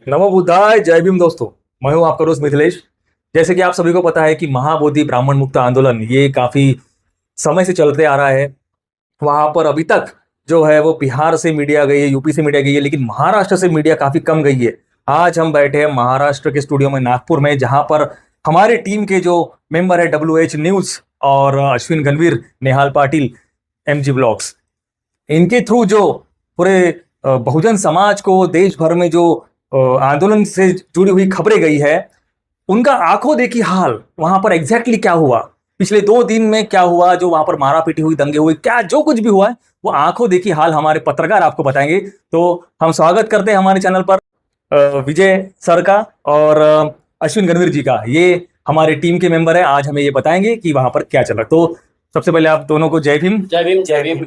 नमो बुद्धाय, जय भीम दोस्तों। मैं हूं आपका दोस्त मिथिलेश। जैसे कि आप सभी को पता है कि महाबोधि ब्राह्मण मुक्त आंदोलन ये काफी समय से चलते आ रहा है। वहां पर अभी तक जो है वो बिहार से मीडिया गई है, यूपी से मीडिया गई है, लेकिन महाराष्ट्र से मीडिया काफी कम गई है। आज हम बैठे हैं महाराष्ट्र के स्टूडियो में नागपुर में, जहां पर हमारे टीम के जो मेंबर है WH न्यूज और अश्विन गणवीर, नेहाल पाटिल, MG ब्लॉग्स, इनके थ्रू जो पूरे बहुजन समाज को देश भर में जो आंदोलन से जुड़ी हुई खबरें गई है, उनका आंखों देखी हाल वहां पर एग्जैक्टली क्या हुआ, पिछले 2 दिन में क्या हुआ, जो वहां पर मारा पीटी हुई, दंगे हुए, क्या जो कुछ भी हुआ है, वो आंखों देखी हाल हमारे पत्रकार आपको बताएंगे। तो हम स्वागत करते हैं हमारे चैनल पर विजय सर का और अश्विन गणवीर जी का। ये हमारे टीम के मेंबर है, आज हमें ये बताएंगे कि वहां पर क्या चला। तो सबसे पहले आप दोनों को जय भीम। जय भीम जय भीम।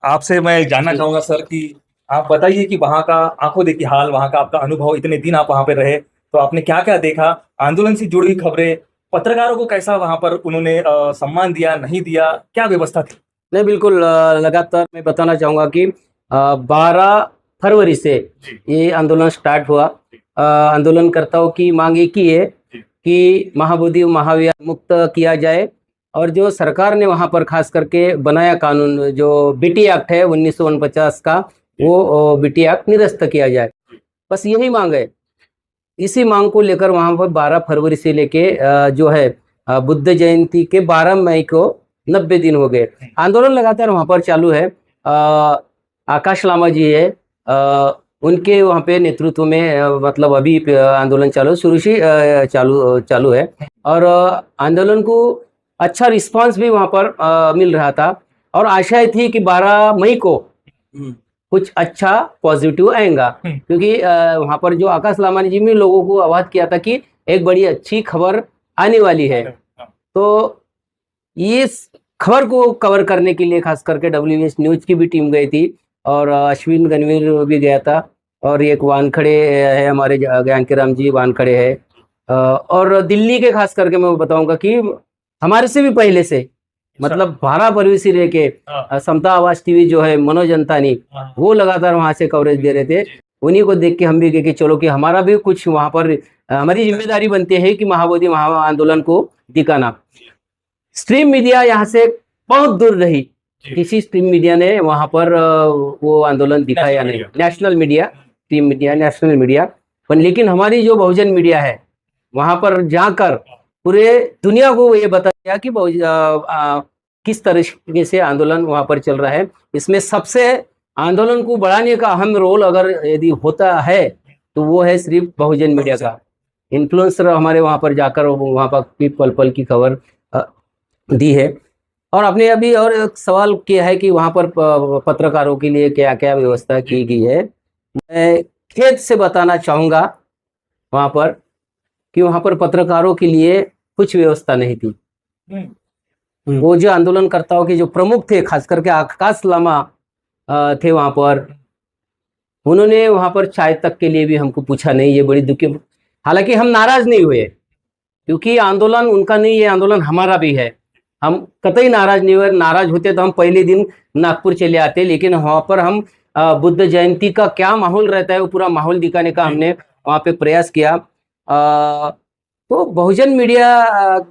आपसे मैं जानना चाहूंगा सर कि आप बताइए कि वहां का आंखों देखी हाल, वहां का आपका अनुभव, इतने दिन आप वहां पे रहे तो आपने क्या क्या देखा, आंदोलन से जुड़ी हुई खबरें, पत्रकारों को कैसा वहां पर उन्होंने सम्मान दिया, नहीं दिया, क्या व्यवस्था थी? नहीं, बिल्कुल लगातार मैं बताना चाहूँगा कि 12 फरवरी से ये आंदोलन स्टार्ट हुआ। आंदोलनकर्ताओं की मांग एक ही है कि महाबोधि महाविहार मुक्त किया जाए, और जो सरकार ने वहाँ पर खास करके बनाया कानून, जो BT एक्ट है 1949 का, वो BT एक्ट निरस्त किया जाए। बस यही मांग है। इसी मांग को लेकर वहाँ पर 12 फरवरी से लेके जो है बुद्ध जयंती के 12 मई को 90 दिन हो गए। आंदोलन लगातार वहाँ पर चालू है। आकाश लामा जी है, उनके वहाँ पे नेतृत्व में मतलब अभी आंदोलन शुरू से चालू है। और आंदोलन को अच्छा रिस्पांस भी वहाँ पर मिल रहा था, और आशा थी कि 12 मई को कुछ अच्छा पॉजिटिव आएगा, क्योंकि वहाँ पर जो आकाश लामानी जी ने लोगों को आवाज किया था कि एक बड़ी अच्छी खबर आने वाली है। तो ये खबर को कवर करने के लिए खास करके WH न्यूज की भी टीम गई थी, और अश्विन गणवीर भी गया था, और एक वानखड़े है हमारे ज्ञानकीराम जी वानखड़े है। और दिल्ली के खास करके मैं बताऊंगा कि हमारे से भी पहले से, मतलब 12 फरवरी से रह के समता आवाज TV जो है मनोज अंतानी, वो लगातार वहां से कवरेज दे रहे थे। उन्हीं को देख के हम भी गए कि चलो कि हमारा भी कुछ वहां पर हमारी जिम्मेदारी बनती है कि महाबोधि महा आंदोलन को दिखाना। स्ट्रीम मीडिया यहाँ से बहुत दूर रही, किसी स्ट्रीम मीडिया ने वहां पर वो आंदोलन दिखाया नहीं। National media, stream media, national media, पर लेकिन हमारी जो बहुजन मीडिया है वहां पर जाकर पूरे दुनिया को ये बताया कि किस तरीके से आंदोलन वहां पर चल रहा है। इसमें सबसे आंदोलन को बढ़ाने का अहम रोल अगर यदि होता है तो वो है सिर्फ बहुजन मीडिया का। इन्फ्लुएंसर हमारे वहां पर जाकर वहां पर पल पल की खबर दी है। और आपने अभी और एक सवाल किया है कि वहां पर पत्रकारों के लिए क्या क्या व्यवस्था की गई है। मैं खेद से बताना चाहूंगा वहां पर कि वहां पर पत्रकारों के लिए कुछ व्यवस्था नहीं थी। वो जो आंदोलनकर्ताओं के जो प्रमुख थे, खास करके आकाश लामा थे वहां पर, उन्होंने वहां पर चाय तक के लिए भी हमको पूछा नहीं। ये बड़ी दुखी, हालांकि हम नाराज नहीं हुए, क्योंकि आंदोलन उनका नहीं, ये आंदोलन हमारा भी है। हम कतई नाराज नहीं हुए। नाराज होते तो हम पहले दिन नागपुर चले आते, लेकिन वहां पर हम बुद्ध जयंती का क्या माहौल रहता है वो पूरा माहौल दिखाने का हमने वहां पे प्रयास किया। तो बहुजन मीडिया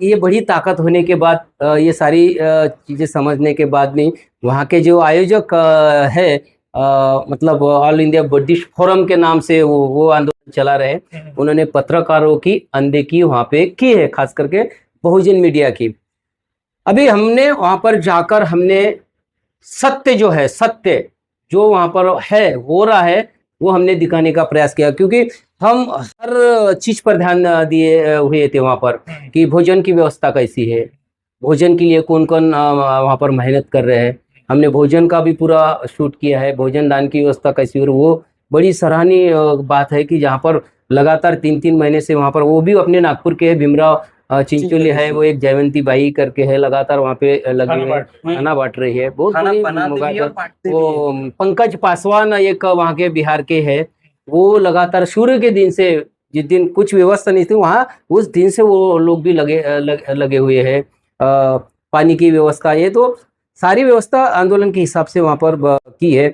ये बड़ी ताकत होने के बाद, ये सारी चीजें समझने के बाद में, वहाँ के जो आयोजक है, मतलब ऑल इंडिया बुद्धिस्ट फोरम के नाम से वो आंदोलन चला रहे, उन्होंने पत्रकारों की अनदेखी वहाँ पे की है, खास करके बहुजन मीडिया की। अभी हमने वहाँ पर जाकर हमने सत्य जो है, सत्य जो वहाँ पर है, हो रहा है, वो हमने दिखाने का प्रयास किया, क्योंकि हम हर चीज पर ध्यान दिए हुए थे वहाँ पर कि भोजन की व्यवस्था कैसी है, भोजन के लिए कौन कौन वहाँ पर मेहनत कर रहे हैं। हमने भोजन का भी पूरा शूट किया है, भोजन दान की व्यवस्था कैसी, और वो बड़ी सराहनीय बात है कि जहाँ पर लगातार 3-3 महीने से वहाँ पर, वो भी अपने नागपुर के भीमराव चिंचोली है, वो एक जयवंती बाई करके है, लगातार वहाँ पे लगे हुए खाना बांट रही है, बहुत बड़ी। वो पंकज पासवान एक वहाँ के बिहार के है, वो लगातार शुरू के दिन से, जिस दिन कुछ व्यवस्था नहीं थी वहाँ, उस दिन से वो लोग भी लगे हुए हैं। पानी की व्यवस्था, ये तो सारी व्यवस्था आंदोलन के हिसाब से वहाँ पर की है।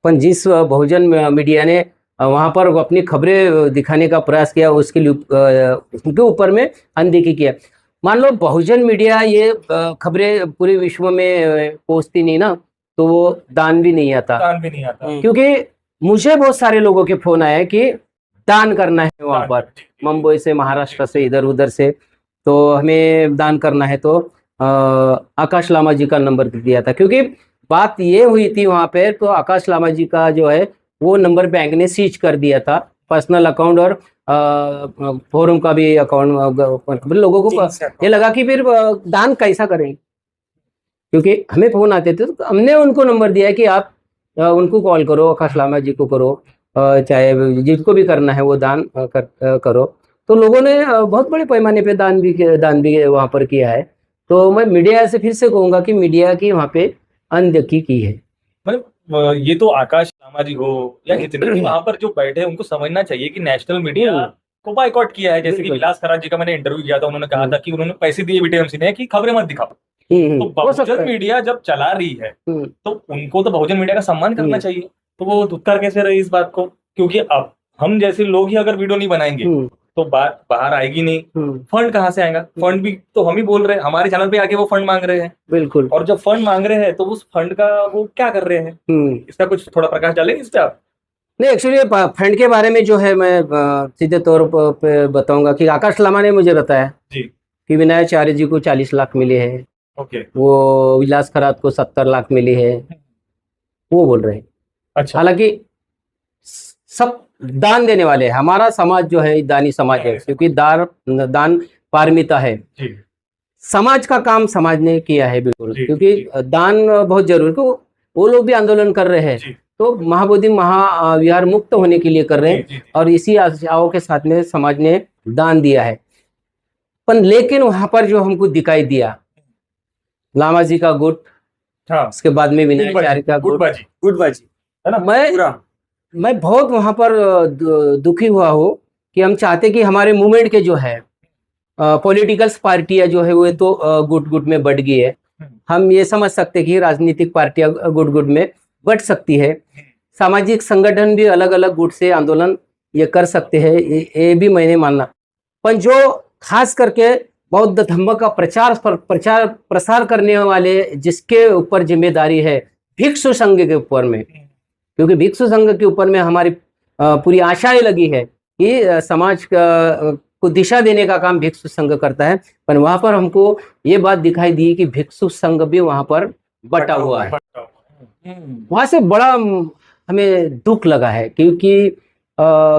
पर जिस बहुजन मीडिया ने वहां पर वो अपनी खबरें दिखाने का प्रयास किया, उसके लिए उनके ऊपर में अनदेखी किया। मान लो बहुजन मीडिया ये खबरें पूरे विश्व में पहुंचती नहीं ना, तो वो दान भी नहीं आता। दान भी नहीं आता। क्योंकि मुझे बहुत सारे लोगों के फोन आए कि दान करना है वहां दान, पर, मुंबई से, महाराष्ट्र से, इधर उधर से, तो हमें दान करना है। तो आकाश लामा जी का नंबर दिया था, क्योंकि बात ये हुई थी वहां पे, तो आकाश लामा जी का जो है वो नंबर बैंक ने सीज कर दिया था, पर्सनल अकाउंट और फोरम का भी अकाउंट। लोगों को ये लगा कि फिर दान कैसा करें, क्योंकि हमें फोन आते थे, तो हमने उनको नंबर दिया है कि आप उनको कॉल करो, आकाश लामा जी को करो, चाहे जिसको भी करना है वो दान करो। तो लोगों ने बहुत बड़े पैमाने पे दान भी वहाँ पर किया है। तो मैं मीडिया से फिर से कहूँगा कि मीडिया की वहाँ पे अनदेखी की है। मतलब ये तो आकाश लामा जी हो या कितने भी वहां पर जो बैठे हैं, उनको समझना चाहिए कि नेशनल मीडिया को बाइकॉट किया है। जैसे कि बिल्कुल। विलास खराज जी का मैंने इंटरव्यू किया था, उन्होंने कहा था कि उन्होंने पैसे दिए बीटीएमसी ने कि खबरें मत दिखाओ। तो हो सकता बहुजन है। मीडिया जब चला रही है हम्म, तो उनको तो बहुजन मीडिया का सम्मान करना हम्म, चाहिए। तो वो धुतकार कैसे रहे इस बात को? क्योंकि अब हम जैसे लोग ही अगर वीडियो नहीं बनाएंगे हम्म, तो बात बाहर आएगी नहीं। हम्म, फंड कहाँ से आएगा? फंड भी तो हम ही बोल रहे हैं, हमारे चैनल पे आके वो फंड मांग रहे हैं। बिल्कुल। और जब फंड मांग रहे हैं तो उस फंड का वो क्या कर रहे हैं, इसका कुछ थोड़ा प्रकाश डालेंगे इस पे आप? नहीं, एक्चुअली फंड के बारे में जो है मैं सीधे तौर पे बताऊंगा कि आकाश लामा ने मुझे बताया जी। कि विनायाचार्य जी को 40 लाख मिले हैं, ओके। वो विलास खरात को 70 लाख मिले हैं, वो बोल रहे हैं। अच्छा। हालांकि सब दान देने वाले हैं। हमारा समाज जो है दानी समाज है, क्योंकि दान पारमिता है। जी। समाज का काम समाज ने किया है, बिल्कुल। जी, क्योंकि जी। दान बहुत जरूरी, तो वो लोग भी आंदोलन कर रहे हैं, जी। तो महाबोधि महाविहार मुक्त होने के लिए कर रहे जी, हैं, जी, जी। और इसी आशाओं के साथ में समाज ने दान दिया है। पर लेकिन वहां पर जो हमको दिखाई दिया, लामा जी का गुट, हाँ, उसके बाद में विनायाचार्य का गुट, गुटबाजी है ना पूरा। मैं बहुत वहां पर दुखी हुआ हूँ कि हम चाहते कि हमारे मूवमेंट के जो है पॉलिटिकल पार्टियां जो है वो तो गुट गुट में बढ़ गई है। हम ये समझ सकते हैं कि राजनीतिक पार्टियां गुट गुट में बढ़ सकती है, सामाजिक संगठन भी अलग अलग गुट से आंदोलन ये कर सकते हैं, ये भी मैंने मानना। पर जो खास करके बौद्ध धम्म का प्रचार प्रसार करने वाले, जिसके ऊपर जिम्मेदारी है भिक्षु संघ के ऊपर में, क्योंकि भिक्षु संघ के ऊपर में हमारी पूरी आशाएं लगी है कि समाज को दिशा देने का काम भिक्षु संघ करता है। पर वहां पर हमको ये बात दिखाई दी कि भिक्षु संघ भी वहां पर बटा हुआ है। वहां से बड़ा हमें दुख लगा है, क्योंकि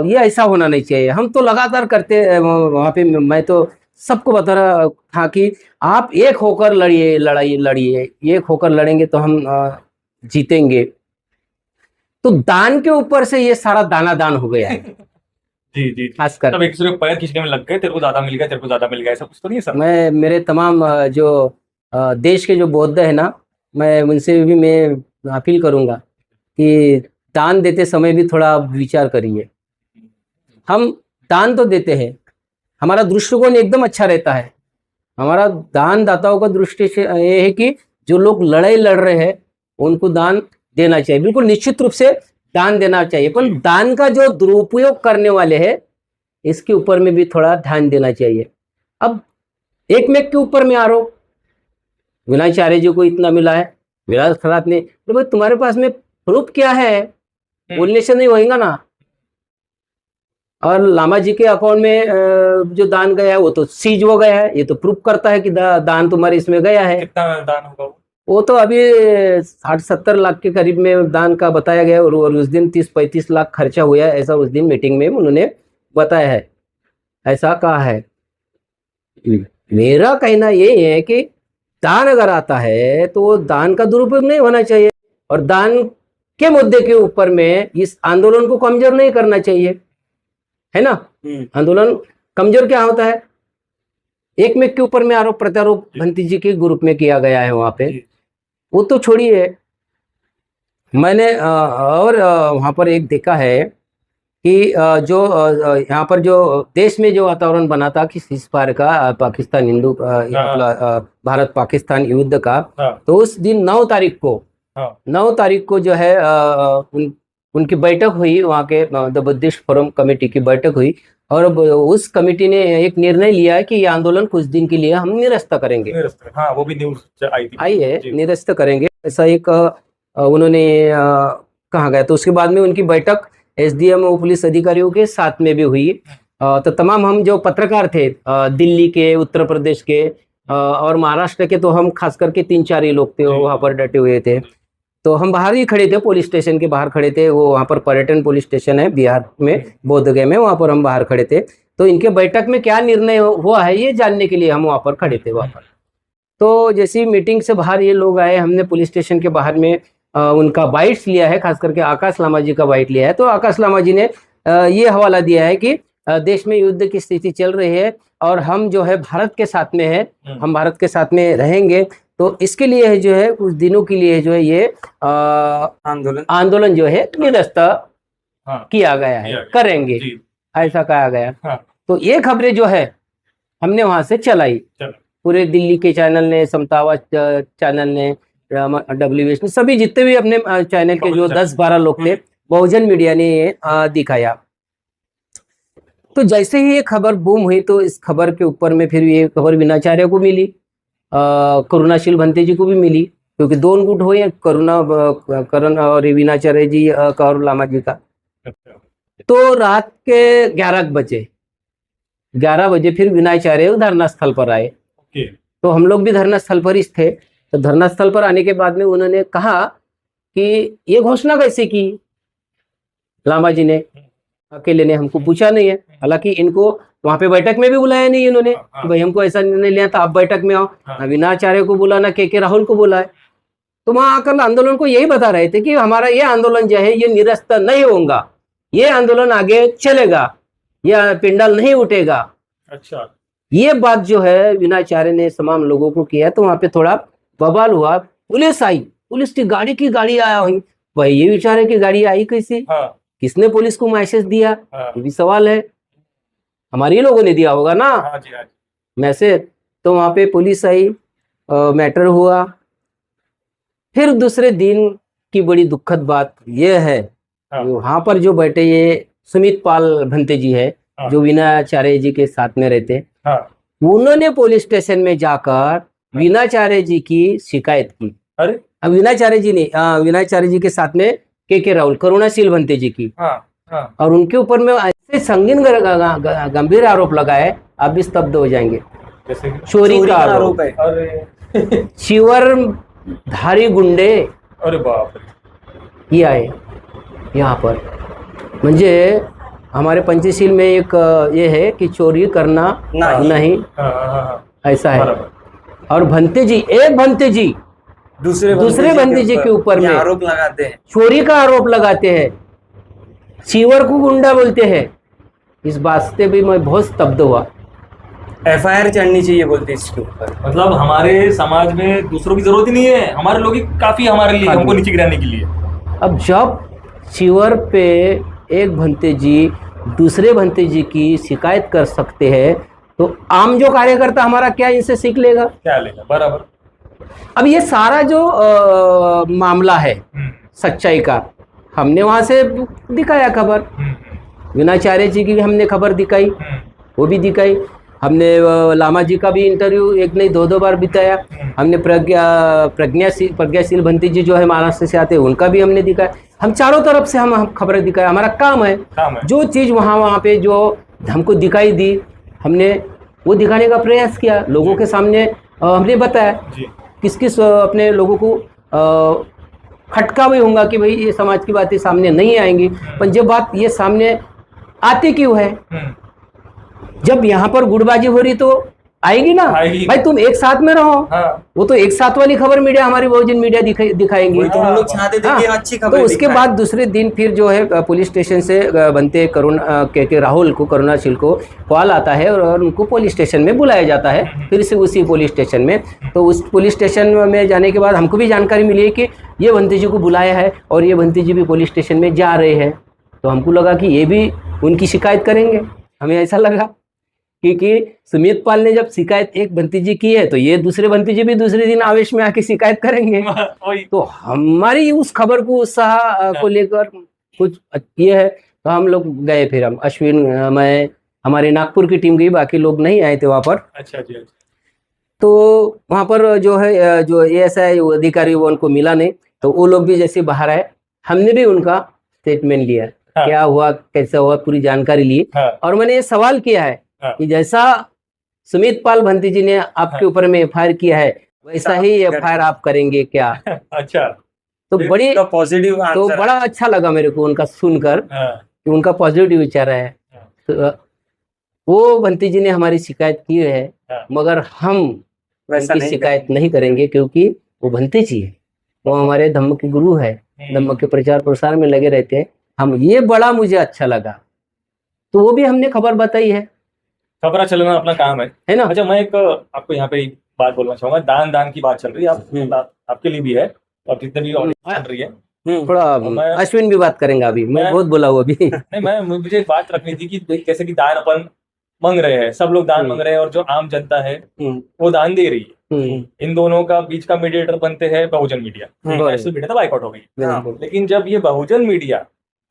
ये ऐसा होना नहीं चाहिए। हम तो लगातार करते वहां पे, मैं तो सबको बता रहा था कि आप एक होकर लड़िए, लड़िए, एक होकर लड़ेंगे तो हम जीतेंगे। तो दान के ऊपर से ये सारा दाना दान हो गया है। जी, जी। खासकर तब एक दूसरे को पैर खींचने में लग गए, तेरे को ज्यादा मिल गया, तेरे को ज्यादा मिल गया, ऐसा कुछ तो नहीं है सर? मैं मेरे तमाम जो देश के जो बौद्ध है ना, मैं उनसे भी मैं अपील करूंगा कि दान देते समय भी थोड़ा विचार करिए। हम दान तो देते हैं, हमारा दृष्टिकोण एकदम अच्छा रहता है। हमारा दान दाताओं का दृष्टि से ये है कि जो लोग लड़ाई लड़ रहे हैं उनको दान देना चाहिए, बिल्कुल निश्चित रूप से दान देना चाहिए। पर दान का जो दुरुपयोग करने वाले हैं, इसके ऊपर में भी थोड़ा ध्यान देना चाहिए। अब एक मेक के ऊपर में आरोप, विनायाचार्य जी को इतना मिला है, विलास खरात ने, तो भाई तुम्हारे पास में प्रूफ क्या है? बोलने से नहीं होएगा ना। और लामा जी के अकाउंट में जो दान गया है वो तो सीज हो गया है, ये तो प्रूफ करता है कि दान तुम्हारे इसमें गया है। कितना दान होगा वो तो अभी 60-70 लाख के करीब में दान का बताया गया है, और उस दिन 30-35 लाख खर्चा हुआ है, ऐसा उस दिन मीटिंग में उन्होंने बताया है, ऐसा कहा है। मेरा कहना ये है कि दान अगर आता है तो दान का दुरुपयोग नहीं होना चाहिए, और दान के मुद्दे के ऊपर में इस आंदोलन को कमजोर नहीं करना चाहिए, है ना। आंदोलन कमजोर क्या होता है? एक में के ऊपर में आरोप प्रत्यारोप भंती जी के ग्रुप में किया गया है वहां पे, वो तो छोड़िए। मैंने और वहां पर एक देखा है कि जो यहाँ पर जो देश में जो वातावरण बना था कि सीज़फायर का, पाकिस्तान हिंदू भारत पाकिस्तान युद्ध का, तो उस दिन 9 तारीख को जो है उनकी बैठक हुई वहाँ के द बुद्धिस्ट फोरम कमेटी की बैठक हुई और अब उस कमेटी ने एक निर्णय लिया है कि ये आंदोलन कुछ दिन के लिए हम निरस्त करेंगे। हाँ, वो भी न्यूज आई थी। आई है, जी। निरस्त करेंगे ऐसा एक उन्होंने कहा गया। तो उसके बाद में उनकी बैठक एसडीएम और पुलिस अधिकारियों के साथ में भी हुई। तो तमाम हम जो पत्रकार थे दिल्ली के, उत्तर प्रदेश के और महाराष्ट्र के, तो हम खास करके 3-4 ही लोग थे जी। वहाँ पर डटे हुए थे। तो हम बाहर ही खड़े थे, पुलिस स्टेशन के बाहर खड़े थे। वो वहाँ पर पर्यटन पुलिस स्टेशन है बिहार में, बोधगया में, वहाँ पर हम बाहर खड़े थे। तो इनके बैठक में क्या निर्णय हुआ है ये जानने के लिए हम वहाँ पर खड़े थे वहाँ पर। तो जैसी मीटिंग से बाहर ये लोग आए, हमने पुलिस स्टेशन के बाहर में उनका बाइट्स लिया है, खास करके आकाश लामा जी का बाइट लिया है। तो आकाश लामा जी ने ये हवाला दिया है कि देश में युद्ध की स्थिति चल रही है और हम जो है भारत के साथ में है, हम भारत के साथ में रहेंगे। तो इसके लिए है जो है कुछ दिनों के लिए जो है ये आंदोलन जो है निरस्त किया गया है, करेंगे, ऐसा कहा गया। तो ये खबरें जो है हमने वहां से चलाई, पूरे दिल्ली के चैनल ने, समतावा चैनल ने, WH ने, सभी जितने भी अपने चैनल के जो 10-12 लोग थे, बहुजन मीडिया ने ये दिखाया। तो जैसे ही ये खबर बूम हुई तो इस खबर के ऊपर में फिर ये खबर विनाचार्य को मिली, करुणाशील भंते जी को भी मिली, क्योंकि 2 गुट हुए, करण और विनाचार्य जी का और लामा जी का। तो रात के 11 बजे फिर विनाचार्य धरना स्थल पर आए। तो हम लोग भी धरना स्थल पर ही थे। तो धरना स्थल पर आने के बाद में उन्होंने कहा कि ये घोषणा कैसे की लामा जी ने, अकेले ने, हमको पूछा नहीं है। हालांकि इनको वहां पे बैठक में भी बुलाया नहीं इन्होंने कि भाई हमको ऐसा निर्णय लिया था, आप बैठक में आओ। ना विनाचार्य को बुला, ना के राहुल को बुलाए। तो वहां आकर आंदोलन को यही बता रहे थे कि हमारा ये आंदोलन जो है ये निरस्त नहीं होगा, ये आंदोलन आगे चलेगा, यह पिंडल नहीं उठेगा। अच्छा, ये बात जो है विनाचार्य ने तमाम लोगों को किया। तो वहां पे थोड़ा बवाल हुआ, पुलिस आई, पुलिस की गाड़ी आया हुई। भाई ये विचारे की गाड़ी आई कैसे, किसने पुलिस को मैसेज दिया, ये भी सवाल है। हमारे लोगों ने दिया होगा ना मैसेज। तो वहां पे पुलिस आई, मैटर हुआ। फिर दूसरे दिन की बड़ी दुखद बात यह है, वहां पर जो बैठे ये सुमित पाल भंते जी है, जो विनाचार्य जी के साथ में रहते, उन्होंने पुलिस स्टेशन में जाकर विनाचार्य जी की शिकायत की। अरे अब विनाचार्य जी ने विनाचार्य जी के साथ में के राहुल, करुणाशील भंते जी की, और उनके ऊपर में ऐसे संगीन गंभीर आरोप लगाए, आप भी स्तब्ध हो जाएंगे। चोरी का आरोप है, शिवर धारी गुंडे, अरे बाप रे, ये आए यहाँ पर। म्हणजे हमारे पंचशील में एक ये है कि चोरी करना नहीं, ऐसा है। और भंते जी, एक भंते जी दूसरे भंते जी के ऊपर में आरोप लगाते हैं, चोरी का आरोप लगाते हैं, शिवर को गुंडा बोलते हैं। इस बात से भी मैं बहुत स्तब्ध हुआ। FIR चढ़नी चाहिए बोलते हैं इसके ऊपर। मतलब हमारे समाज में दूसरों की जरूरत ही नहीं है, हमारे लोग ही काफी हमारे लिए, हमको नीचे गिराने के लिए। अब जब शिवर पे एक भंते जी दूसरे भंते जी की शिकायत कर सकते हैं, तो आम जो कार्यकर्ता हमारा क्या इनसे सीख लेगा, क्या लेगा, बराबर। अब ये सारा जो मामला है सच्चाई का, हमने वहां से दिखाया खबर, विनाचार्य जी की भी हमने खबर दिखाई, वो भी दिखाई। हमने लामा जी का भी इंटरव्यू 1 नहीं 2 बार बिताया। हमने प्रज्ञाशील भंती जी जो है महाराष्ट्र से आते हैं, उनका भी हमने दिखाया। हम चारों तरफ से हम खबरें दिखाया, हमारा काम है। जो चीज़ वहाँ पे जो हमको दिखाई दी, हमने वो दिखाने का प्रयास किया, लोगों के सामने हमने बताया। किस किस अपने लोगों को खटका भी होगा कि भाई ये समाज की बातें सामने नहीं आएंगी, पर जब बात ये सामने आती क्यों है, जब यहाँ पर गुटबाजी हो रही तो आएगी ना। भाई तुम एक साथ में रहो, वो तो एक साथ वाली खबर मीडिया, हमारी बहुजन मीडिया दिखाएंगी। तो हम लोग चाहते थे कि अच्छी खबर। तो उसके बाद दूसरे दिन फिर जो है पुलिस स्टेशन से बनते के राहुल को, करुणाशील को कॉल आता है और उनको पुलिस स्टेशन में बुलाया जाता है, फिर से उसी पुलिस स्टेशन में। तो उस पुलिस स्टेशन में जाने के बाद हमको भी जानकारी मिली है कि ये भंते जी को बुलाया है और ये भंते जी भी पुलिस स्टेशन में जा रहे हैं। तो हमको लगा कि ये भी उनकी शिकायत करेंगे, हमें ऐसा लगा, क्योंकि सुमित पाल ने जब शिकायत एक भंती जी की है तो ये दूसरे भंती जी भी दूसरे दिन आवेश में आके शिकायत करेंगे। तो हमारी उस खबर को, उत्साह को लेकर कुछ ये है, तो हम लोग गए, फिर हम अश्विन मैं हमारी नागपुर की टीम गई, बाकी लोग नहीं आए थे वहाँ पर। अच्छा जी। तो वहाँ पर जो है जो एएसआई अधिकारी वो उनको मिला नहीं, तो वो लोग भी जैसे बाहर आए, हमने भी उनका स्टेटमेंट लिया, हाँ। क्या हुआ कैसा हुआ पूरी जानकारी ली। हाँ। और मैंने ये सवाल किया है हाँ। कि जैसा सुमित पाल भंती जी ने आपके हाँ। ऊपर में एफआईआर किया है, वैसा ही एफआईआर आप करेंगे क्या? अच्छा, तो बड़ी पॉजिटिव तो आंसर बड़ा अच्छा लगा मेरे को उनका सुनकर कि उनका पॉजिटिव विचार है। तो वो भंती जी ने हमारी शिकायत की है, हाँ। मगर हम वैसा उनकी नहीं शिकायत नहीं करेंगे, क्योंकि वो भंती जी है, वो हमारे धम्म के गुरु है, धम्म के प्रचार प्रसार में लगे रहते हैं। हम ये बड़ा मुझे अच्छा लगा, तो वो भी हमने खबर बताई है खबरा चलना अपना काम है ना। अच्छा, मैं एक आपको यहाँ पे एक बात बोलना चाहूंगा। दान की बात चल रही है, आपके लिए भी है और जितने भी ऑडियंस चल रही है। थोड़ा मैं- अश्विन भी बात करेंगे अभी, मैं बहुत बोला हूँ अभी। नहीं, मुझे एक बात रखनी थी कि जैसे कि दान अपन मांग रहे हैं, सब लोग दान मांग रहे हैं और जो आम जनता है वो दान दे रही है। इन दोनों का बीच का मीडिएटर बनते हैं बहुजन मीडिया। नेशनल मीडिया तो बाइकआउट हो गई, लेकिन जब ये बहुजन मीडिया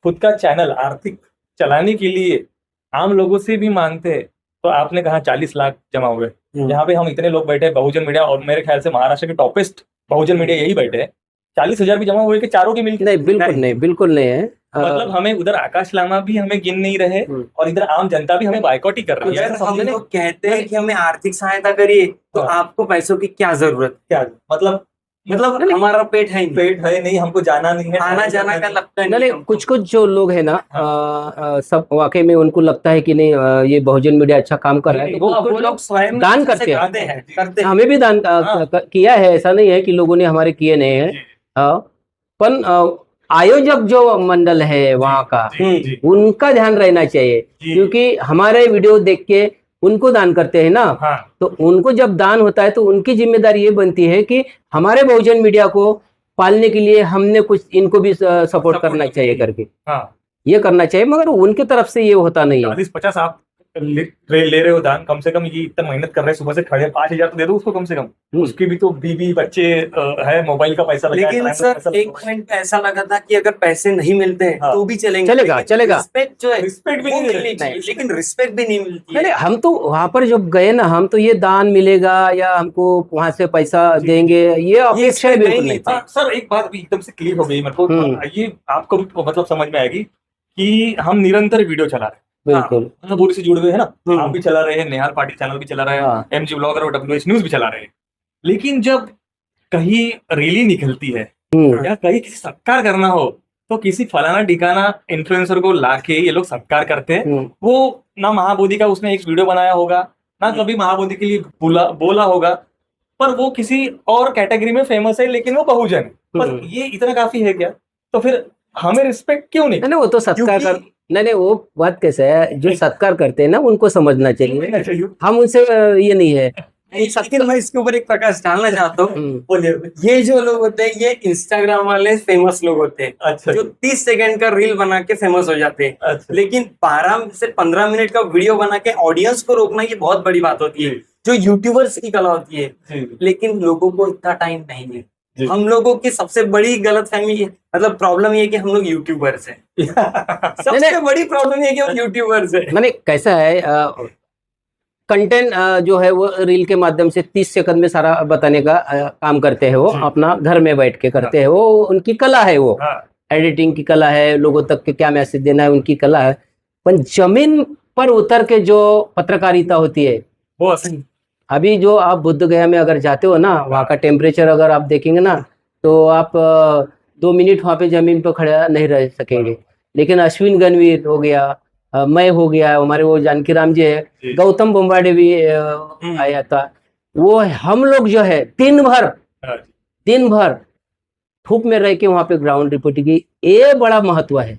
खुद का चैनल आर्थिक चलाने के लिए आम लोगों से भी मांगते हैं, तो आपने कहा 40 लाख जमा हुए। यहाँ पे हम इतने लोग बैठे हैं बहुजन मीडिया, और मेरे ख्याल से महाराष्ट्र के टॉपेस्ट बहुजन मीडिया यही बैठे हैं। 40,000 भी जमा हुए कि चारों की मिलकर? नहीं, बिल्कुल नहीं है। मतलब हमें उधर आकाश लामा भी हमें गिन नहीं रहे और इधर आम जनता भी हमें बाइकॉट ही कर रही है। अगर हम लोग कहते हैं कि हमें आर्थिक सहायता करिए, तो आपको पैसों की क्या जरूरत? क्या मतलब हमारा पेट है नहीं, हमको जाना नहीं है, आना जाना का लगता है नहीं, कुछ जो लोग है ना, सब वाकई में उनको लगता है कि नहीं ये बहुजन मीडिया अच्छा काम कर रहा है, तो वो लोग स्वयं दान करते हैं। हमें भी दान किया है, ऐसा नहीं है कि लोगों ने हमारे किए नहीं है। पर आयोजक जो मंडल है वहाँ का, उनका ध्यान रहना चाहिए, क्योंकि हमारे वीडियो देख के उनको दान करते हैं ना। तो उनको जब दान होता है तो उनकी जिम्मेदारी ये बनती है कि हमारे बहुजन मीडिया को पालने के लिए हमने कुछ इनको भी सपोर्ट करना चाहिए करके ये करना चाहिए, मगर उनके तरफ से ये होता नहीं है। 40-50 आप ले रहे हो दान, कम से कम ये इतना मेहनत कर रहे हैं, सुबह से खड़े 5,000 तो दे दो उसको कम से कम। उसकी भी तो बीवी बच्चे है, मोबाइल का पैसा लगा है। लेकिन सर एक पॉइंट ऐसा लगा था कि अगर पैसे नहीं मिलते हैं तो भी चलेगा। रिस्पेक्ट जो है, रिस्पेक्ट भी नहीं मिलनी चाहिए, लेकिन रिस्पेक्ट भी नहीं मिलती है। हम तो वहां पर जब गए ना, हम तो ये दान मिलेगा या हमको वहां से पैसा देंगे ये अपेक्षा बिल्कुल नहीं था। सर एक बात भी एकदम से क्लियर हो गई मेरे को, ये आपको मतलब समझ में आएगी कि हम निरंतर वीडियो चला रहे हैं, बिल्कुल पूरी से जुड़े हुए हैं ना। आप भी चला रहे हैं, नेहाल पाटिल चैनल भी चला रहे हैं, एमजी ब्लॉगर और WH न्यूज भी चला रहे हैं। लेकिन जब कहीं रैली निकलती है या कहीं किसी सत्कार करना हो, तो किसी फलाना ठिकाना इन्फ्लुएंसर को लाके ये लोग सत्कार करते हैं। वो ना महाबोधि का उसने एक वीडियो बनाया होगा, ना कभी महाबोधि के लिए बोला होगा, पर वो किसी और कैटेगरी में फेमस है, लेकिन वो बहुजन है। पर ये इतना काफी है क्या? तो फिर हमें रिस्पेक्ट क्यों नहीं? वो तो सत्कार कर नहीं, वो बात कैसे है, जो सत्कार करते हैं ना उनको समझना चाहिए, हम उनसे ये नहीं है। लेकिन मैं इसके ऊपर एक प्रकाश डालना चाहता हूँ। ये जो लोग होते हैं ये इंस्टाग्राम वाले फेमस लोग होते हैं। अच्छा। जो 30 सेकंड का रील बना के फेमस हो जाते हैं। अच्छा। लेकिन 12 से 15 मिनट का वीडियो बना के ऑडियंस को रोकना ये बहुत बड़ी बात होती है, जो यूट्यूबर्स की कला होती है। लेकिन लोगों को इतना टाइम नहीं है। हम लोगों की सबसे बड़ी गलतफहमी मतलब प्रॉब्लम ये है कि हम लोग यूट्यूबर्स हैं। सबसे बड़ी प्रॉब्लम ये है कि हम यूट्यूबर्स हैं। मैंने कैसा है, कंटेंट जो है वो रील के माध्यम से 30 सेकंड में सारा बताने का काम करते हैं। वो अपना घर में बैठ के करते हैं, वो उनकी कला है, वो एडिटिंग की कला है, लोगों तक के क्या मैसेज देना है उनकी कला है। पर जमीन पर उतर के जो पत्रकारिता होती है वो अभी जो आप बुद्ध गया में अगर जाते हो ना, वहाँ का टेम्परेचर अगर आप देखेंगे ना, तो आप 2 मिनट वहाँ पे जमीन पर खड़ा नहीं रह सकेंगे। लेकिन अश्विन गणवीर हो गया, मैं हो गया, हमारे वो जानकी राम जी है, गौतम बोम्बाडे भी आया था, वो हम लोग जो है दिन भर धूप में रह के वहाँ पे ग्राउंड रिपोर्ट की। ये बड़ा महत्व है।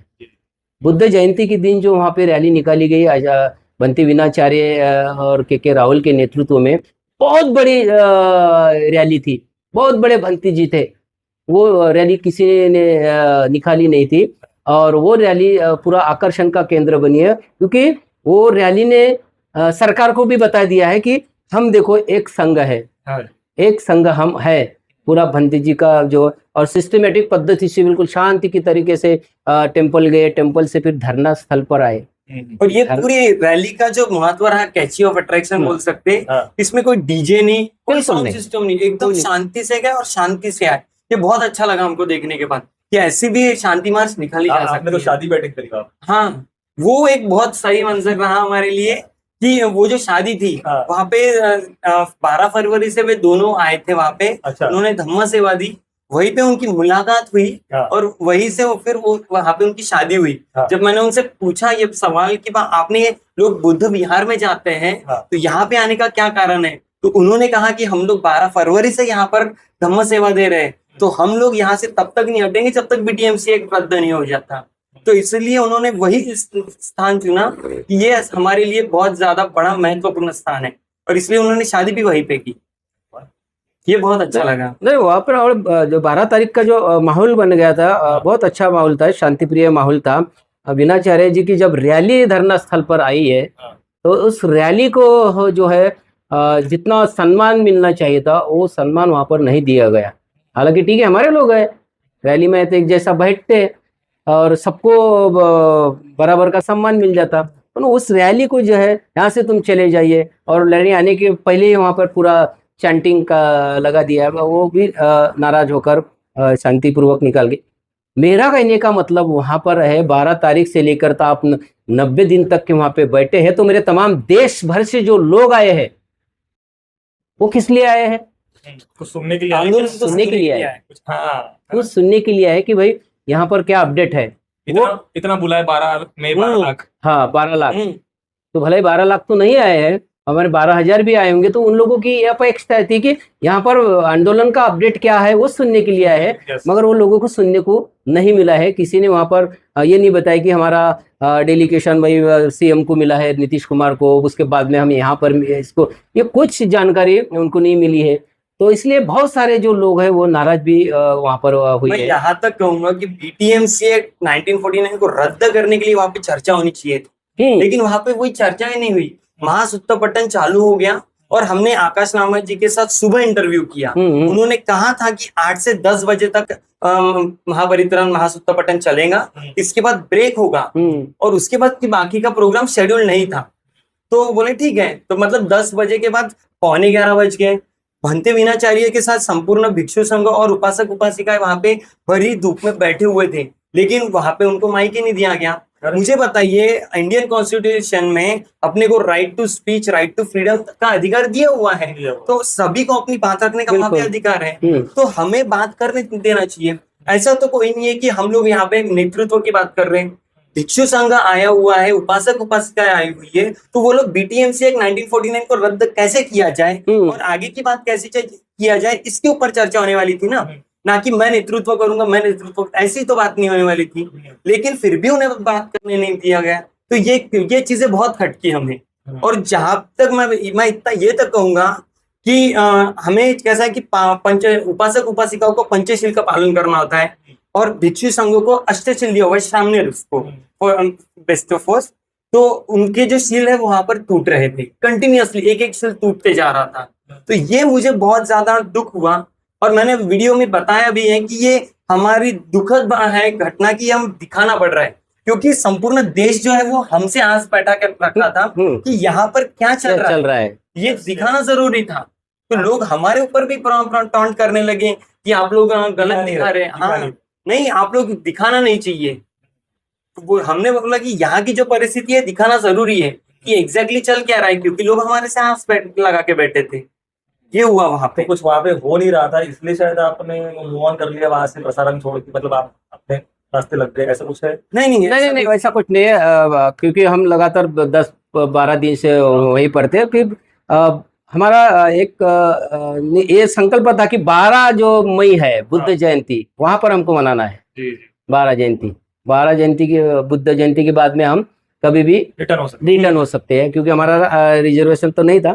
बुद्ध जयंती के दिन जो वहाँ पे रैली निकाली गई बंटी विनाचार्य और के राहुल के नेतृत्व में, बहुत बड़ी रैली थी, बहुत बड़े बंटी जी थे। वो रैली किसी ने निकाली नहीं थी और वो रैली पूरा आकर्षण का केंद्र बनी है, क्योंकि वो रैली ने सरकार को भी बता दिया है कि हम देखो एक संघ है, एक संघ हम है, पूरा भंते जी का जो और सिस्टमेटिक पद्धति से बिल्कुल शांति की तरीके से टेम्पल गए, टेम्पल से फिर धरना स्थल पर आए। और ये पूरी रैली का जो महत्व रहा, कैची ऑफ अट्रैक्शन बोल सकते हैं, हाँ। इसमें कोई डीजे नहीं, कोई बिल्कुल साउंड नहीं। सिस्टम नहीं, एकदम नहीं। शांति से गए और शांति से आए। ये बहुत अच्छा लगा हमको देखने के बाद कि ऐसी भी शांति मार्च निकाली जा आपने तो सकती है। शादी बैठक करी आप। हाँ, वो एक बहुत सही मंजर रहा हमारे लिए कि वो जो शादी थी हाँ। वहाँ पे 12 फरवरी से वे दोनों आए थे वहाँ पे। अच्छा। उन्होंने धम्म सेवा दी, वहीं पे उनकी मुलाकात हुई हाँ। और वहीं से फिर वो वहाँ पे उनकी शादी हुई। हाँ। जब मैंने उनसे पूछा ये सवाल कि आपने ये लोग बुद्ध विहार में जाते हैं हाँ। तो यहाँ पे आने का क्या कारण है, तो उन्होंने कहा कि हम लोग 12 फरवरी से यहाँ पर धम्म सेवा दे रहे हैं, तो हम लोग यहाँ से तब तक नहीं हटेंगे जब तक बीटीएमसी एक रद्द नहीं हो जाता। तो इसलिए उन्होंने वही स्थान चुना कि ये हमारे लिए बहुत ज्यादा बड़ा महत्वपूर्ण स्थान है, और इसलिए उन्होंने शादी भी वहीं पे की। ये बहुत अच्छा लगा। नहीं, वहाँ पर और जो 12 तारीख का जो माहौल बन गया था, बहुत अच्छा माहौल था, शांतिप्रिय माहौल था। वीणाचार्य जी की जब रैली धरना स्थल पर आई है तो उस रैली को जो है जितना सम्मान मिलना चाहिए था वो सम्मान वहाँ पर नहीं दिया गया। हालांकि ठीक है, हमारे लोग हैं रैली में तो एक जैसा बैठते और सबको बराबर का सम्मान मिल जाता, तो उस रैली को जो है यहाँ से तुम चले जाइए, और रैली आने के पहले ही वहाँ पर पूरा चैंटिंग का लगा दिया, वो भी नाराज होकर शांतिपूर्वक निकाल गए। मेरा कहने का मतलब वहाँ पर है 12 तारीख से लेकर तो आप 90 दिन तक के वहाँ पे बैठे हैं, तो मेरे तमाम देश भर से जो लोग आए हैं वो किस लिए आए हैं? कुछ सुनने के लिए आंदोलन आए, तो सुनने के लिए आए। हाँ, कुछ सुनने के लिए आए कि भाई यहाँ पर क्या अपडेट है। इतना बुलाए 12 में 12 लाख। हाँ, 12 लाख तो भले 12 लाख तो नहीं आए हैं, हमारे 12,000 भी आए होंगे, तो उन लोगों की यह अपेक्षा थी कि यहाँ पर आंदोलन का अपडेट क्या है वो सुनने के लिए आए हैं। Yes. मगर वो लोगों को सुनने को नहीं मिला है। किसी ने वहाँ पर ये नहीं बताया कि हमारा डेलीगेशन भाई सीएम को मिला है, नीतीश कुमार को, उसके बाद में हम यहाँ पर इसको, ये कुछ जानकारी उनको नहीं मिली है। तो इसलिए बहुत सारे जो लोग हैं वो नाराज भी वहाँ पर हुई मैं है। यहाँ तक कहूंगा कि बीटीएमसी एक्ट 1949 को रद्द करने के लिए वहाँ पे चर्चा होनी चाहिए थी, लेकिन वहाँ पे वही चर्चा ही नहीं हुई। महासुत्तपट्टन चालू हो गया और हमने आकाश नामा जी के साथ सुबह इंटरव्यू किया। उन्होंने कहा था कि 8 से 10 बजे तक महापरित्राण महासुत्तपट्टन चलेगा, इसके बाद ब्रेक होगा और उसके बाद की बाकी का प्रोग्राम शेड्यूल नहीं था। तो बोले ठीक है, तो मतलब 10 बजे के बाद 11:15 बज गए। भंते वीणाचार्य के साथ संपूर्ण भिक्षु संघ और उपासक उपासिकाएं वहां पे भरी धूप में बैठे हुए थे, लेकिन वहां पे उनको माइक ही नहीं दिया गया। मुझे बताइए, इंडियन कॉन्स्टिट्यूशन में अपने को right to speech, right to freedom का अधिकार दिया हुआ है, तो सभी को अपनी बात रखने का वहां पे अधिकार है, तो हमें बात करने देना चाहिए। ऐसा तो कोई नहीं है कि हम लोग यहाँ पे नेतृत्व की बात कर रहे हैं। भिक्षु संघ आया हुआ है, उपासक उपासिकाएं आई हुई है, तो वो लोग बीटीएमसी एक्ट 1949 को रद्द कैसे किया जाए और आगे की बात कैसे किया जाए, इसके ऊपर चर्चा होने वाली थी ना कि मैं नेतृत्व करूंगा, मैं नेतृत्व, ऐसी तो बात नहीं होने वाली थी। लेकिन फिर भी उन्हें बात करने नहीं दिया गया, तो ये चीजें बहुत खटकी हमें। और जहां तक मैं इतना ये तक कहूंगा कि हमें कैसा है कि उपासक उपासिकाओं को पंचशील का पालन करना होता है और भिक्षु संघों को अष्टशील वैश्वानर उसको बेस्ट ऑफ फोर्स, तो उनके जो शील है वहां पर टूट रहे थे, कंटिन्यूअसली एक एक शील टूटते जा रहा था। तो ये मुझे बहुत ज्यादा दुख हुआ और मैंने वीडियो में बताया भी है कि ये हमारी दुखद है घटना की हम दिखाना पड़ रहा है, क्योंकि संपूर्ण देश जो है वो हमसे आस बैठा कर रखा था कि यहाँ पर क्या चल रहा है, ये दिखाना जरूरी था। तो लोग हमारे ऊपर भी टॉन्ट करने लगे कि आप लोग गलत दिखा रहे हैं। हाँ, नहीं, आप लोग दिखाना नहीं चाहिए। वो हमने बोला कि यहाँ की जो परिस्थिति है दिखाना जरूरी है कि एग्जैक्टली चल क्या रहा है, क्योंकि लोग हमारे से आस लगा के बैठे थे। ये हुआ वहां पे, कुछ वहां पे हो नहीं रहा था, इसलिए शायद आपने मूव ऑन कर लिया वहां से, प्रसारण छोड़ के, मतलब आप अपने रास्ते लग गए, ऐसा कुछ है? नहीं, वैसा कुछ नहीं है, क्योंकि हम लगातार 10-12 दिन से वहीं पर थे। फिर हमारा एक ये संकल्प था कि 12 जो मई है बुद्ध जयंती, वहां पर हमको मनाना है। 12 जयंती की, बुद्ध जयंती के बाद में हम कभी भी रिटर्न हो सकते हैं, क्योंकि हमारा रिजर्वेशन तो नहीं था।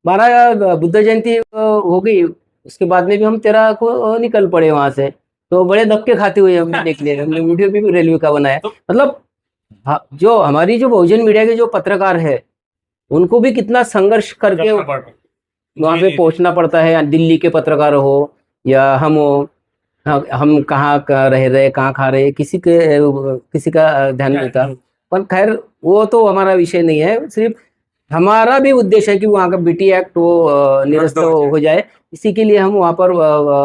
12 बुद्ध जयंती हो गई, उसके बाद में भी हम 13 को निकल पड़े वहां से। तो बड़े धक्के खाते हुए हम निकले। हमने वीडियो भी रेलवे का बनाया। मतलब जो हमारी जो बहुजन मीडिया के जो पत्रकार है उनको भी कितना संघर्ष करके वहां पे पहुंचना पड़ता है। दिल्ली के पत्रकार हो, या हम कहाँ रह रहे, कहाँ खा रहे, किसी का ध्यान नहीं था। पर खैर वो तो हमारा विषय नहीं है, सिर्फ हमारा भी उद्देश्य है कि वहाँ का बीटी एक्ट वो निरस्त हो जाए, इसी के लिए हम वहाँ पर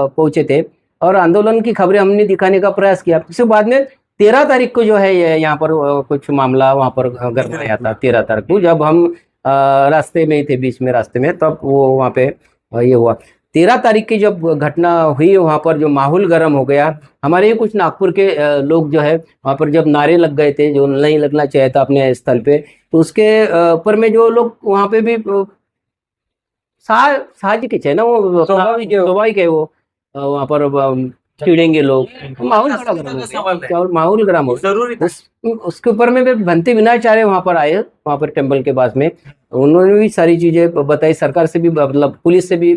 पहुंचे थे और आंदोलन की खबरें हमने दिखाने का प्रयास किया। उसके बाद में 13 तारीख को जो है यहाँ पर कुछ मामला वहाँ पर गरमाया था। 13 तारीख को जब हम रास्ते में ही थे, बीच में रास्ते में, तब वो वहाँ पे ये हुआ। 13 तारीख की जब घटना हुई, वहाँ पर जो माहौल गर्म हो गया, हमारे ये कुछ नागपुर के लोग जो है वहाँ पर जब नारे लग गए थे, जो नहीं लगना चाहिए था अपने स्थल पे, तो उसके ऊपर में जो लोग वहाँ पे भी साहजिक है ना, वो स्वाभाविक है, वो वहाँ पर चिड़ेंगे लोग, माहौल बड़ा गर्म हो गया और माहौल गर्म हो जरूरी था। उसके ऊपर में भी भंते विनाचार्य वहाँ पर आए, वहाँ पर टेम्पल के पास में, उन्होंने भी सारी चीजें बताई, सरकार से भी, मतलब पुलिस से भी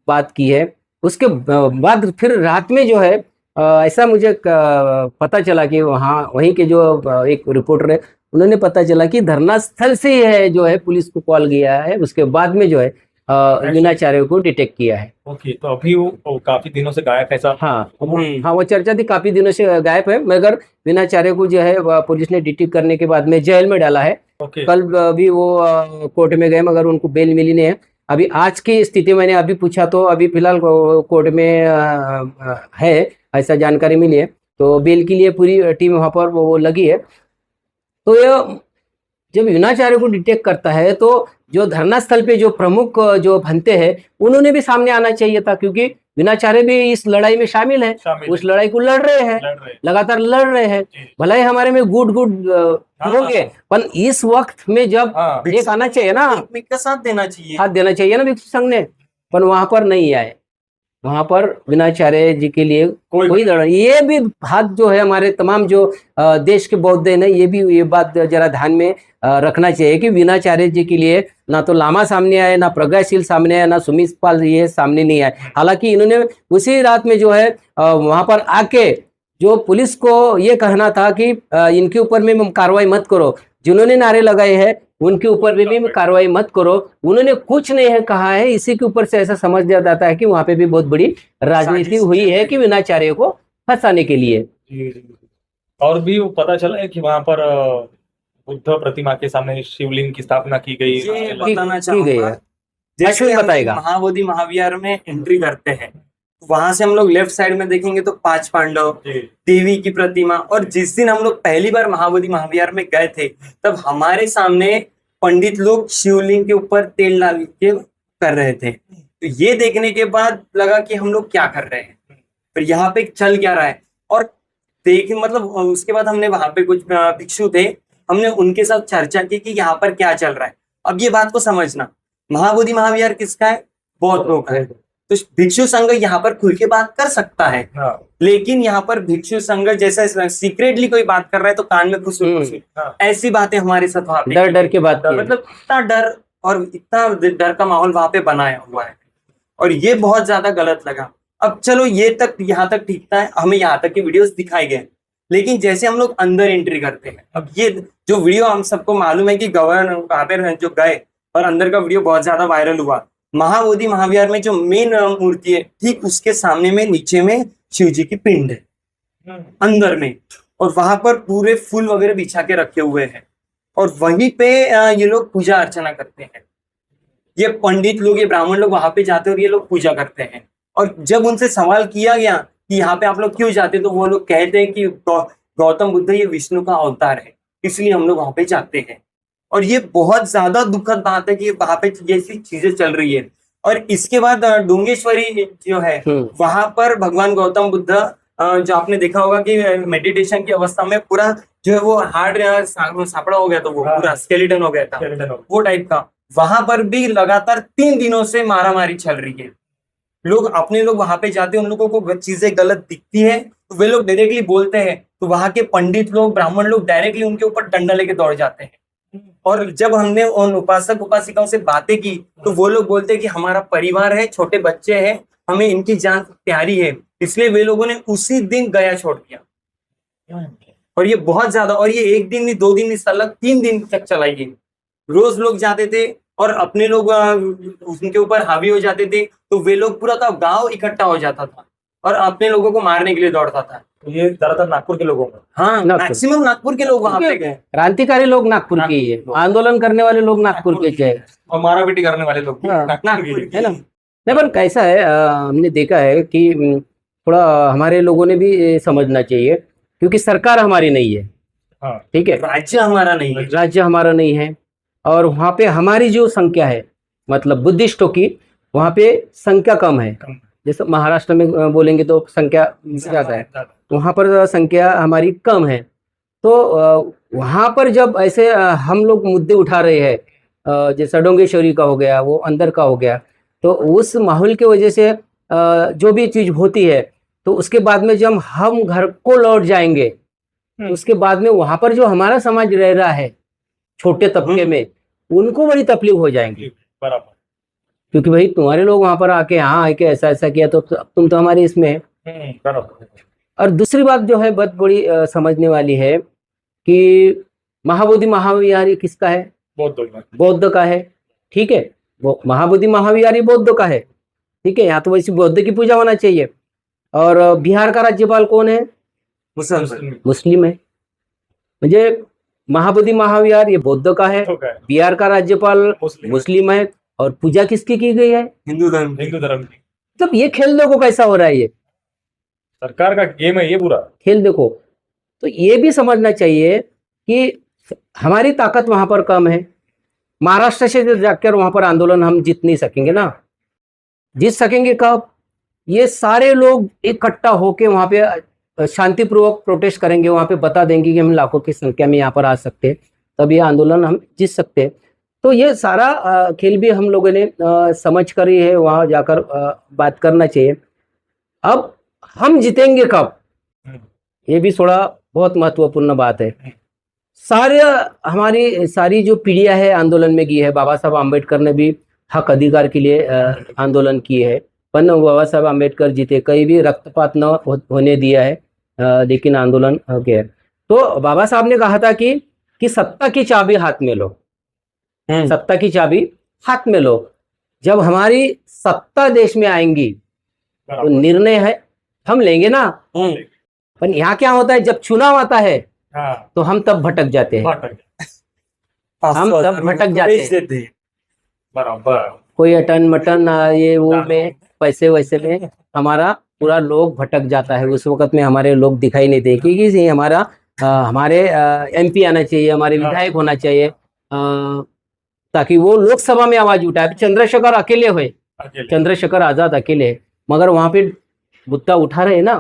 बात की है। उसके बाद फिर रात में जो है ऐसा मुझे पता चला कि वहीं के जो एक रिपोर्टर है, उन्होंने पता चला कि धरना स्थल से ही है जो है पुलिस को कॉल गया है, उसके बाद में जो है विनाचार्य को डिटेक्ट किया है। ओके, तो अभी वो काफी दिनों से गायब है साहब। हाँ, वो चर्चा थी, काफी दिनों से गायब है, मगर विनाचार्य को जो है पुलिस ने डिटेक्ट करने के बाद में जेल में डाला है। कल भी वो कोर्ट में गए, मगर उनको बेल मिली नहीं है। अभी आज की स्थिति मैंने अभी पूछा तो अभी फिलहाल कोर्ट में है, ऐसा जानकारी मिली है, तो बेल के लिए पूरी टीम वहाँ पर वो लगी है। तो ये जब विनाचार्य को डिटेक्ट करता है तो जो धरना स्थल पे जो प्रमुख जो भंते हैं, उन्होंने भी सामने आना चाहिए था, क्योंकि विनाचार्य भी इस लड़ाई में शामिल है, उस लड़ाई को लड़ रहे हैं, लगातार लड़ रहे हैं। भले ही हमारे में गुट होंगे, पर इस वक्त में जब एक आना चाहिए ना, का साथ देना चाहिए ना भिक्षु संघ ने, पर वहां पर नहीं आए। वहां पर विनाचार्य जी के लिए कोई लड़, ये भी बात जो है हमारे तमाम जो देश के बौद्ध है, ये भी ये बात जरा ध्यान में रखना चाहिए कि विनाचार्य जी के लिए ना तो लामा सामने आए, ना प्रज्ञाशील सामने आए, ना सुमित पाल ये सामने नहीं आए। हालांकि इन्होंने उसी रात में जो है वहां पर आके जो पुलिस को ये कहना था कि इनके ऊपर में कार्रवाई मत करो, जिन्होंने नारे लगाए हैं उनके ऊपर भी कार्रवाई मत करो, उन्होंने कुछ नहीं है कहा है। इसी के ऊपर से ऐसा समझ लिया जाता है कि वहां पे भी बहुत बड़ी राजनीति हुई है कि विनाचार्य को फंसाने के लिए। और भी पता चला है कि वहां पर बुद्ध प्रतिमा के सामने शिवलिंग की स्थापना की गई, ये बताना चाहूंगा। जैसे बताएगा, महाबोधि महाविहार में एंट्री करते हैं, वहां से हम लोग लेफ्ट साइड में देखेंगे तो 5 पांडव, देवी की प्रतिमा, और जिस दिन हम लोग पहली बार महाबोधि महाविहार में गए थे, तब हमारे सामने पंडित लोग शिवलिंग के ऊपर तेल डाल के कर रहे थे। तो ये देखने के बाद लगा कि हम लोग क्या कर रहे हैं, फिर यहाँ पे चल क्या रहा है, और मतलब उसके बाद हमने वहां पे कुछ भिक्षु थे, हमने उनके साथ चर्चा की कि यहाँ पर क्या चल रहा है। अब ये बात को समझना, महाबोधि महाविहार किसका है? बौद्धों का है। तो भिक्षु संघ यहाँ पर खुल के बात कर सकता है, लेकिन यहाँ पर भिक्षु संघ जैसा सीक्रेटली कोई बात कर रहा है तो कान में खुशी ऐसी बातें हमारे साथ वहां पे डर के बात, मतलब इतना डर और इतना डर का माहौल वहां पे बनाया हुआ है, और ये बहुत ज्यादा गलत लगा। अब चलो ये तक यहाँ तक ठीक था, हमें यहाँ तक के वीडियोस दिखाए गए, लेकिन जैसे हम लोग अंदर एंट्री करते हैं, अब ये जो वीडियो हम सबको मालूम है कि गवर्नर वहां पे जो गए और अंदर का वीडियो बहुत ज्यादा वायरल हुआ। महाबोधि महाविहार में जो मेन मूर्ति है, ठीक उसके सामने में नीचे में शिव जी की पिंड है अंदर में, और वहां पर पूरे फूल वगैरह बिछा के रखे हुए हैं, और वहीं पे ये लोग पूजा अर्चना करते हैं। ये पंडित लोग, ये ब्राह्मण लोग वहां पे जाते हैं और ये लोग पूजा करते हैं। और जब उनसे सवाल किया गया कि यहाँ पे आप लोग क्यों जाते हैं, तो वो लोग कहते हैं कि गौतम बुद्ध ये विष्णु का अवतार है, इसलिए हम लोग वहां पे जाते हैं। और ये बहुत ज्यादा दुखद बात है कि वहां पे जैसी चीजें चल रही है। और इसके बाद डोंगेश्वरी जो है, वहां पर भगवान गौतम बुद्ध जो आपने देखा होगा कि मेडिटेशन की अवस्था में पूरा जो है वो हार्ड सापड़ा हो गया, तो वो पूरा स्केलेटन हो गया था, वो टाइप का। वहां पर भी लगातार 3 दिनों से मारामारी चल रही है। लोग अपने लोग वहां पे जाते हैं, उन लोगों को चीजें गलत दिखती है तो वे लोग डायरेक्टली बोलते हैं, तो वहां के पंडित लोग, ब्राह्मण लोग डायरेक्टली उनके ऊपर डंडा लेके दौड़ जाते हैं। और जब हमने उन उपासक उपासिकाओं से बातें की तो वो लोग बोलते हैं कि हमारा परिवार है, छोटे बच्चे हैं, हमें इनकी जान प्यारी है, इसलिए वे लोगों ने उसी दिन गया छोड़ दिया। और ये बहुत ज्यादा, और ये 1 दिन नहीं, 2 दिन नहीं, सलग 3 दिन तक चलाई गई। रोज लोग जाते थे और अपने लोग उनके ऊपर हावी हो जाते थे, तो वे लोग पूरा का गांव इकट्ठा हो जाता था और अपने लोगों को मारने के लिए दौड़ता था। तो ये ज्यादातर नागपुर के लोगों में। हाँ, नागपुर। मैक्सिमम नागपुर के लोग वहां पे गए। क्रांतिकारी लोग नागपुर के ही है, आंदोलन करने वाले लोग नागपुर के हैं। और मारा पीटी करने वाले लोग भी हाँ, नागपुर के है ना। नहीं पर कैसा है, हमने देखा है कि थोड़ा हमारे लोगों ने भी ये समझना चाहिए, क्योंकि सरकार हमारी नहीं है। हाँ। ठीक है, राज्य हमारा नहीं है। राज्य हमारा नहीं है, और वहाँ पे हमारी जो संख्या है, मतलब बुद्धिस्टों की, वहाँ पे संख्या कम है। जैसे महाराष्ट्र में बोलेंगे तो संख्या ज़्यादा है, वहाँ पर संख्या हमारी कम है। तो वहाँ पर जब ऐसे हम लोग मुद्दे उठा रहे हैं, जैसा डोंगेश्वरी का हो गया, वो अंदर का हो गया, तो उस माहौल की वजह से जो भी चीज़ होती है, तो उसके बाद में जब हम घर को लौट जाएंगे, तो उसके बाद में वहाँ पर जो हमारा समाज रह रहा है छोटे तबके में, उनको बड़ी तकलीफ हो जाएंगी। बराबर। क्योंकि भाई तुम्हारे लोग वहाँ पर आके हाँ आके ऐसा ऐसा किया, तो तुम तो हमारे इसमें है। बराबर। और दूसरी बात जो है बहुत बड़ी समझने वाली है कि महाबोधि महाविहारी किसका है? बौद्ध का है। ठीक है, वो महाबोधि महाविहारी बौद्ध का है। ठीक है, यहाँ तो वैसे बौद्ध की पूजा होना चाहिए। और बिहार का राज्यपाल कौन है? मुस्लिम है। म्हणजे महाबोधि महाविहार ये बौद्ध का है, बिहार का राज्यपाल मुस्लिम है, और पूजा किसकी की गई है? हिंदू धर्म की। मतलब ये खेल देखो कैसा हो रहा है, ये सरकार का गेम है ये पूरा खेल देखो। तो ये भी समझना चाहिए कि हमारी ताकत वहां पर कम है। महाराष्ट्र से जाकर वहां पर आंदोलन हम जीत नहीं सकेंगे ना। जीत सकेंगे कब? ये सारे लोग इकट्ठा होके वहां पे शांतिपूर्वक प्रोटेस्ट करेंगे, वहां पे बता देंगे कि हम लाखों की संख्या में यहाँ पर आ सकते हैं, तब ये आंदोलन हम जीत सकते हैं। तो ये सारा खेल भी हम लोगों ने समझ कर ही है वहां जाकर बात करना चाहिए। अब हम जीतेंगे कब, ये भी थोड़ा बहुत महत्वपूर्ण बात है। हमारी सारी जो पीढ़ियां है आंदोलन में गई है। बाबा साहब आम्बेडकर ने भी हक अधिकार के लिए आंदोलन किए है, पर बाबा साहब आम्बेडकर जीते, कहीं भी रक्तपात न होने दिया है, लेकिन आंदोलन हो गया। तो बाबा साहब ने कहा था कि सत्ता की चाबी हाथ में लो, सत्ता की चाबी हाथ में लो। जब हमारी सत्ता देश में आएंगी तो निर्णय है हम लेंगे ना। पर यहाँ क्या होता है, जब चुनाव आता है तो हम तब भटक जाते हैं, हम तब भटक जाते हैं। बराबर। कोई अटन मटन ये वो में पैसे वैसे में हमारा पूरा लोग भटक जाता है। उस वक्त में हमारे लोग दिखाई नहीं देते कि हमारा हमारे MP आना चाहिए, हमारे विधायक होना चाहिए, ताकि वो लोकसभा में आवाज उठाए। चंद्रशेखर अकेले हुए, चंद्रशेखर आजाद अकेले, मगर वहां पे मुद्दा उठा रहे ना।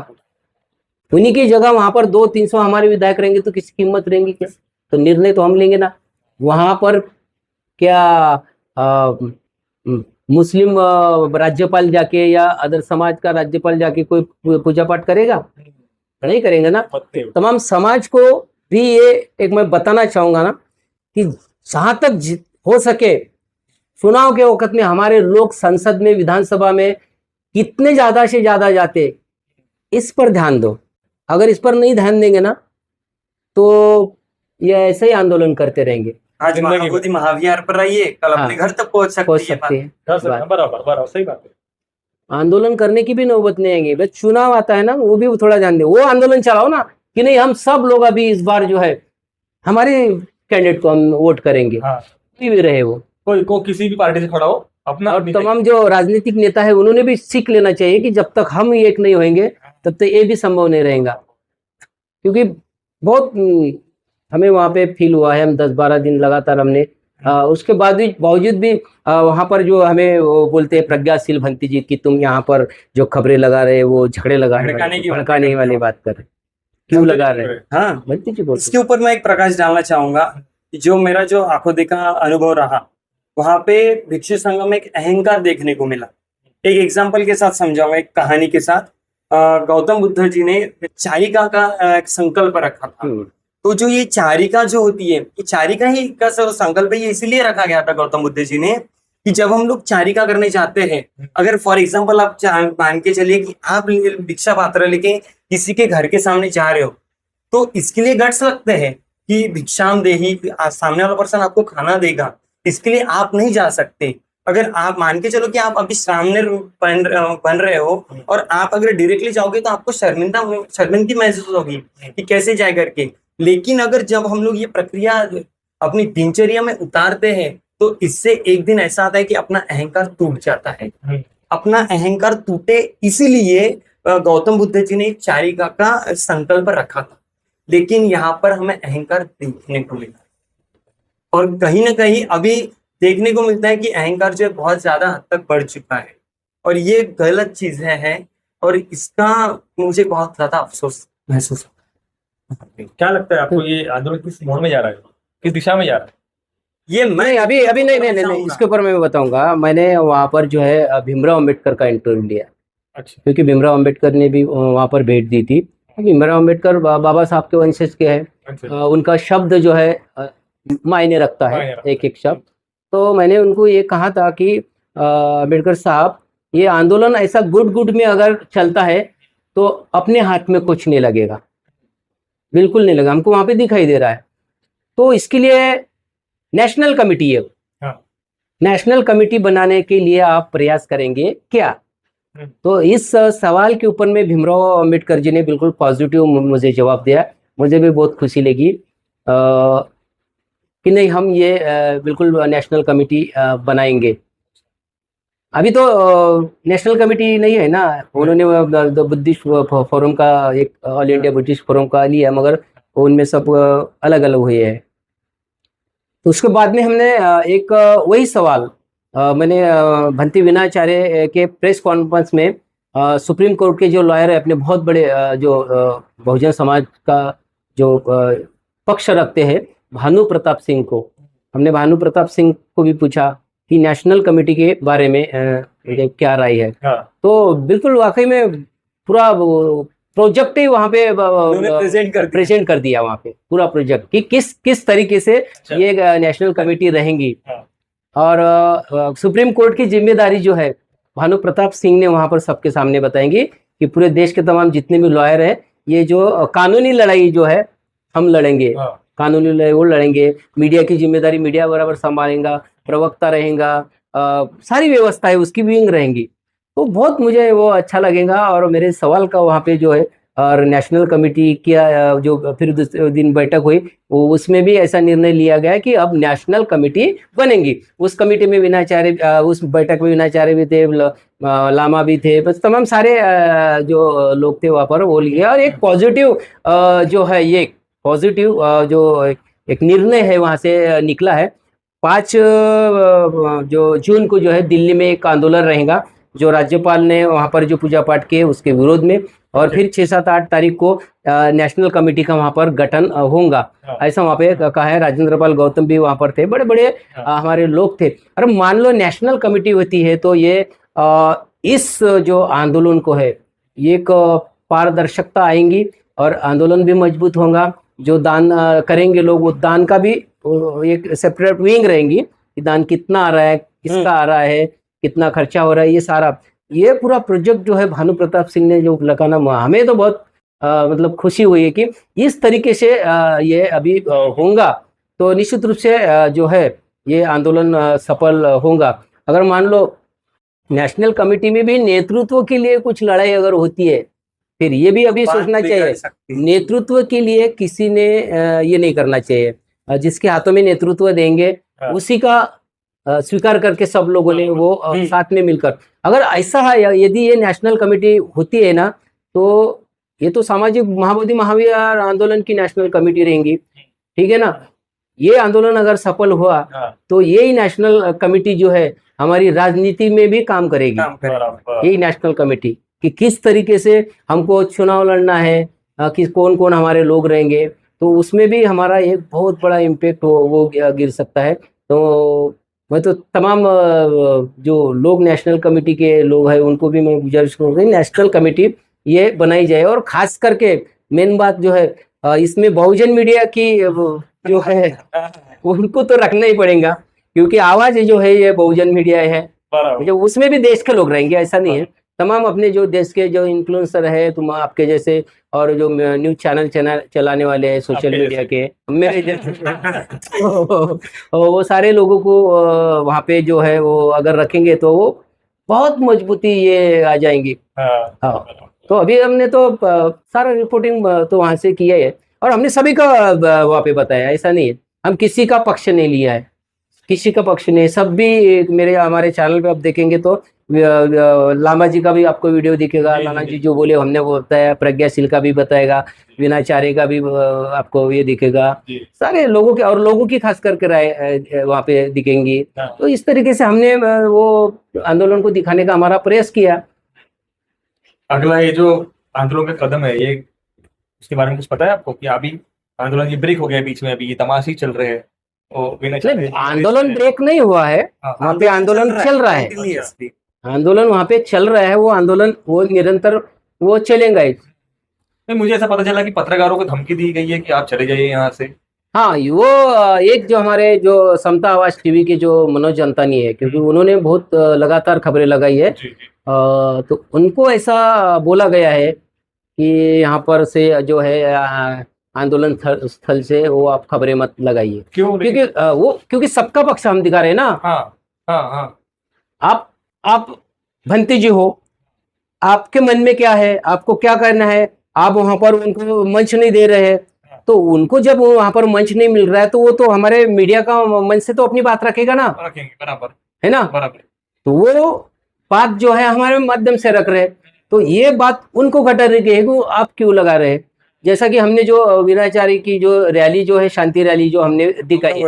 उन्हीं की जगह वहां पर 200-300 हमारे विधायक रहेंगे तो किसकी हिम्मत रहेंगी क्या? तो निर्णय तो हम लेंगे ना। वहां पर क्या मुस्लिम राज्यपाल जाके या अदर समाज का राज्यपाल जाके कोई पूजा पाठ करेगा? नहीं करेंगे ना। तमाम समाज को भी ये एक मैं बताना चाहूंगा ना कि जहां तक हो सके चुनाव के वक्त में हमारे लोग संसद में, विधानसभा में कितने ज्यादा से ज्यादा जाते, इस पर ध्यान दो। अगर इस पर नहीं ध्यान देंगे ना तो ये ऐसे ही आंदोलन करते रहेंगे। आज महाबोधि महाविहार पर रहिए, कल अपने घर तक पहुंच सकते हैं। बराबर, सही बात है। आंदोलन करने की भी नौबत नहीं आएंगे। बस चुनाव आता है ना, वो भी थोड़ा ध्यान दे, वो आंदोलन चलाओ ना कि नहीं हम सब लोग अभी इस बार जो है हमारे कैंडिडेट को हम वोट करेंगे। कोई भी रहे वो, कोई किसी भी पार्टी से खड़ा हो अपना। और तमाम जो राजनीतिक नेता है उन्होंने भी सीख लेना चाहिए कि जब तक हम एक नहीं होंगे तब तक ये भी संभव नहीं रहेगा। क्योंकि बहुत हमें वहाँ पे फील हुआ है, हम 10-12 दिन लगातार हमने उसके बावजूद भी वहाँ पर जो हमें वो बोलते हैं प्रज्ञाशील भंती जी कि तुम यहाँ पर जो खबरें लगा रहे वो झगड़े भड़काने वाली बात कर रहे, क्यों लगा रहे? हाँ, भंती जी बोलते। इसके ऊपर मैं एक प्रकाश डालना चाहूंगा कि जो मेरा जो आंखों देखा अनुभव रहा, वहां पे भिक्षु संघ में एक अहंकार देखने को मिला। एक एग्जाम्पल के साथ समझाऊंगा, एक कहानी के साथ। गौतम बुद्ध जी ने चारिका का एक संकल्प रखा था। तो जो ये चारिका जो होती है, ये चारिका ही का संकल्प ये इसलिए रखा गया था गौतम बुद्ध जी ने कि जब हम लोग चारिका करने चाहते हैं, अगर फॉर एग्जाम्पल आप मान के चलिए कि आप भिक्षा पात्र लेके किसी के घर के सामने जा रहे हो, तो इसके लिए गट्स लगते हैं कि भिक्षाम देही, सामने वाला पर्सन आपको खाना देगा, इसके लिए आप नहीं जा सकते। अगर आप मान के चलो कि आप अभी सामने बन रहे हो और आप अगर डायरेक्टली जाओगे तो आपको शर्मिंदगी महसूस होगी कि कैसे जाए करके। लेकिन अगर जब हम लोग ये प्रक्रिया अपनी दिनचर्या में उतारते हैं तो इससे एक दिन ऐसा आता है कि अपना अहंकार टूट जाता है। अपना अहंकार टूटे इसीलिए गौतम बुद्ध जी ने एक चारिका का संकल्प रखा था, लेकिन यहाँ पर हमें अहंकार देखने को मिला और कहीं ना कहीं अभी देखने को मिलता है कि अहंकार जो है बहुत ज्यादा हद तक बढ़ चुका है और ये गलत चीज है और इसका मुझे बहुत ज्यादा अफसोस महसूस होता है। क्या लगता है आपको ये आंदोलन किस मोड़ में जा रहा है, किस दिशा में जा रहा है? ये मैं नहीं, अभी नहीं, इसके ऊपर मैं बताऊंगा। मैंने वहाँ पर जो है भीमराव अंबेडकर का इंटरव्यू लिया, अच्छा। क्योंकि भीमराव अंबेडकर ने भी वहाँ पर भेंट दी थी। भीमराव अंबेडकर बाबा साहब के वंशज के हैं। अच्छा। उनका शब्द जो है मायने रखता है, मायने रखता एक एक शब्द। तो मैंने उनको ये कहा था कि अंबेडकर साहब, ये आंदोलन ऐसा गुट में अगर चलता है तो अपने हाथ में कुछ नहीं लगेगा, बिल्कुल नहीं लगा, हमको वहाँ पे दिखाई दे रहा है। तो इसके लिए नेशनल कमेटी है, हाँ। नेशनल कमेटी बनाने के लिए आप प्रयास करेंगे क्या? तो इस सवाल के ऊपर में भीमराव अंबेडकर जी ने बिल्कुल पॉजिटिव मुझे जवाब दिया। मुझे भी बहुत खुशी लगी कि नहीं, हम ये बिल्कुल नेशनल कमेटी बनाएंगे। अभी तो नेशनल कमेटी नहीं है ना, उन्होंने बुद्धिस्ट फोरम का, एक ऑल इंडिया बुद्धिस्ट फोरम का लिया, मगर उनमें सब अलग अलग हुए हैं। तो उसके बाद में हमने एक वही सवाल मैंने भंती विनाचार्य के प्रेस कॉन्फ्रेंस में सुप्रीम कोर्ट के जो लॉयर है, अपने बहुत बड़े जो बहुजन समाज का जो पक्ष रखते हैं, भानु प्रताप सिंह को, हमने भानु प्रताप सिंह को भी पूछा कि नेशनल कमेटी के बारे में क्या राय है। हाँ। तो बिल्कुल वाकई में पूरा प्रोजेक्ट ही वहाँ पे प्रेजेंट कर दिया, वहाँ पे पूरा प्रोजेक्ट कि किस तरीके से ये नेशनल कमेटी रहेंगी। हाँ। और सुप्रीम कोर्ट की जिम्मेदारी जो है भानु प्रताप सिंह ने वहाँ पर सबके सामने बताएंगे कि पूरे देश के तमाम जितने भी लॉयर हैं, ये जो कानूनी लड़ाई जो है हम लड़ेंगे, कानूनी लड़ाई वो लड़ेंगे। मीडिया की जिम्मेदारी मीडिया बराबर संभालेगा, प्रवक्ता रहेगा, सारी व्यवस्था है उसकी विंग रहेंगी। तो बहुत मुझे वो अच्छा लगेगा। और मेरे सवाल का वहाँ पे जो है और नेशनल कमेटी किया, जो फिर दूसरे दिन बैठक हुई, वो उसमें भी ऐसा निर्णय लिया गया कि अब नेशनल कमेटी बनेगी। उस कमेटी में विनाचार्य, उस बैठक में विनाचार्य भी थे, लामा भी थे, बस तमाम सारे जो लोग थे वहाँ पर वो लिए। और एक पॉजिटिव जो है, ये पॉजिटिव जो एक निर्णय है वहाँ से निकला है। 5 जो जून को जो है दिल्ली में एक आंदोलन रहेगा, जो राज्यपाल ने वहाँ पर जो पूजा पाठ किए उसके विरोध में, और फिर 6, 7, 8 तारीख को नेशनल कमेटी का वहाँ पर गठन होगा, ऐसा वहाँ पे कहा है। राजेंद्र पाल गौतम भी वहाँ पर थे, बड़े बड़े हमारे लोग थे। अरे मान लो नेशनल कमेटी होती है तो ये इस जो आंदोलन को है, ये एक पारदर्शिता आएंगी और आंदोलन भी मजबूत होगा। जो दान करेंगे लोग, वो दान का भी एक सेपरेट विंग रहेंगी कि दान कितना आ रहा है, किसका आ रहा है, कितना खर्चा हो रहा है, ये सारा, ये पूरा प्रोजेक्ट जो है भानु प्रताप सिंह ने जो लगाना, हमें तो बहुत मतलब खुशी हुई है कि इस तरीके से ये अभी होगा। तो निश्चित रूप से जो है ये आंदोलन सफल होगा। अगर मान लो नेशनल कमेटी में भी नेतृत्व के लिए कुछ लड़ाई अगर होती है, फिर ये भी अभी सोचना चाहिए, नेतृत्व के लिए किसी ने ये नहीं करना चाहिए, जिसके हाथों में नेतृत्व देंगे उसी का स्वीकार करके सब लोगों ने वो साथ में मिलकर, अगर ऐसा है, यदि ये नेशनल कमेटी होती है ना, तो ये तो सामाजिक महाबोधि महावीर आंदोलन की नेशनल कमेटी रहेंगी, ठीक है ना। ये आंदोलन अगर सफल हुआ तो यही नेशनल कमेटी जो है हमारी राजनीति में भी काम करेगी, यही नेशनल कमेटी कि किस तरीके से हमको चुनाव लड़ना है, कि कौन कौन हमारे लोग रहेंगे, तो उसमें भी हमारा एक बहुत बड़ा इम्पेक्ट वो गिर सकता है। तो मैं तो तमाम जो लोग नेशनल कमेटी के लोग हैं उनको भी मैं गुजारिश करूँगा नेशनल कमेटी ये बनाई जाए। और खास करके मेन बात जो है, इसमें बहुजन मीडिया की जो है उनको तो रखना ही पड़ेगा, क्योंकि आवाज जो है ये बहुजन मीडिया है, जो उसमें भी देश के लोग रहेंगे, ऐसा नहीं है। तमाम अपने जो देश के जो इन्फ्लुएंसर है, तुम आपके जैसे, और जो न्यूज चैनल चलाने वाले हैं सोशल आपके मीडिया के, मेरे जैसे वो सारे लोगों को वहाँ पे जो है वो अगर रखेंगे तो वो बहुत मजबूती ये आ जाएंगी। हाँ, तो अभी हमने तो सारा रिपोर्टिंग तो वहाँ से किया है, और हमने सभी का वहाँ पे बताया, ऐसा नहीं है हम किसी का पक्ष नहीं लिया है, किसी का पक्ष नहीं। सब भी मेरे हमारे चैनल पे आप देखेंगे तो लामा जी का भी आपको वीडियो दिखेगा, जी, लामा जी, जी जो बोले हमने वो बताया, प्रज्ञाशील का भी बताएगा, विनाचार्य का भी आपको ये दिखेगा, जी। सारे लोगों के, और लोगों की खास करके राय वहाँ पे दिखेंगी। हाँ। तो इस तरीके से हमने वो आंदोलन को दिखाने का हमारा प्रयास किया। अगला ये जो आंदोलन का कदम है, ये उसके बारे में कुछ पता है आपको कि अभी आंदोलन ये ब्रेक हो गया बीच में, अभी ये तमाशे चल रहे हैं और नहीं, आंदोलन ब्रेक नहीं हुआ है, हाँ, वहाँ पे आंदोलन चल रहा है, Continuously। आंदोलन वहाँ पे चल रहा है, वो आंदोलन वो निरंतर वो चलेगा ही। नहीं, मुझे ऐसा पता चला कि पत्रकारों को धमकी दी गई है कि आप चले जाइए यहाँ से। हाँ, वो एक जो हमारे जो समता आवाज टीवी के जो मनोज अंतानी है, क्योंकि उन्होंने बहुत लगातार खबरें लगाई है, जी, जी। तो उनको ऐसा बोला गया है कि यहाँ पर से जो है आंदोलन स्थल से वो आप खबरें मत लगाइए, क्यों? क्योंकि क्योंकि सबका पक्ष हम दिखा रहे हैं ना। हाँ, हाँ, हाँ। आप भंती जी हो, आपके मन में क्या है, आपको क्या करना है, आप वहां पर उनको मंच नहीं दे रहे हैं, तो उनको जब वहां पर मंच नहीं मिल रहा है तो वो तो हमारे मीडिया का मंच से तो अपनी बात रखेगा ना, रखेंगे, बराबर है ना। बराबर। तो वो बात जो है हमारे माध्यम से रख रहे हैं, तो ये बात उनको खटर रही है कि आप क्यों लगा रहे हैं। जैसा कि हमने जो वीराचार्य की जो रैली जो है, शांति रैली जो हमने दिखाई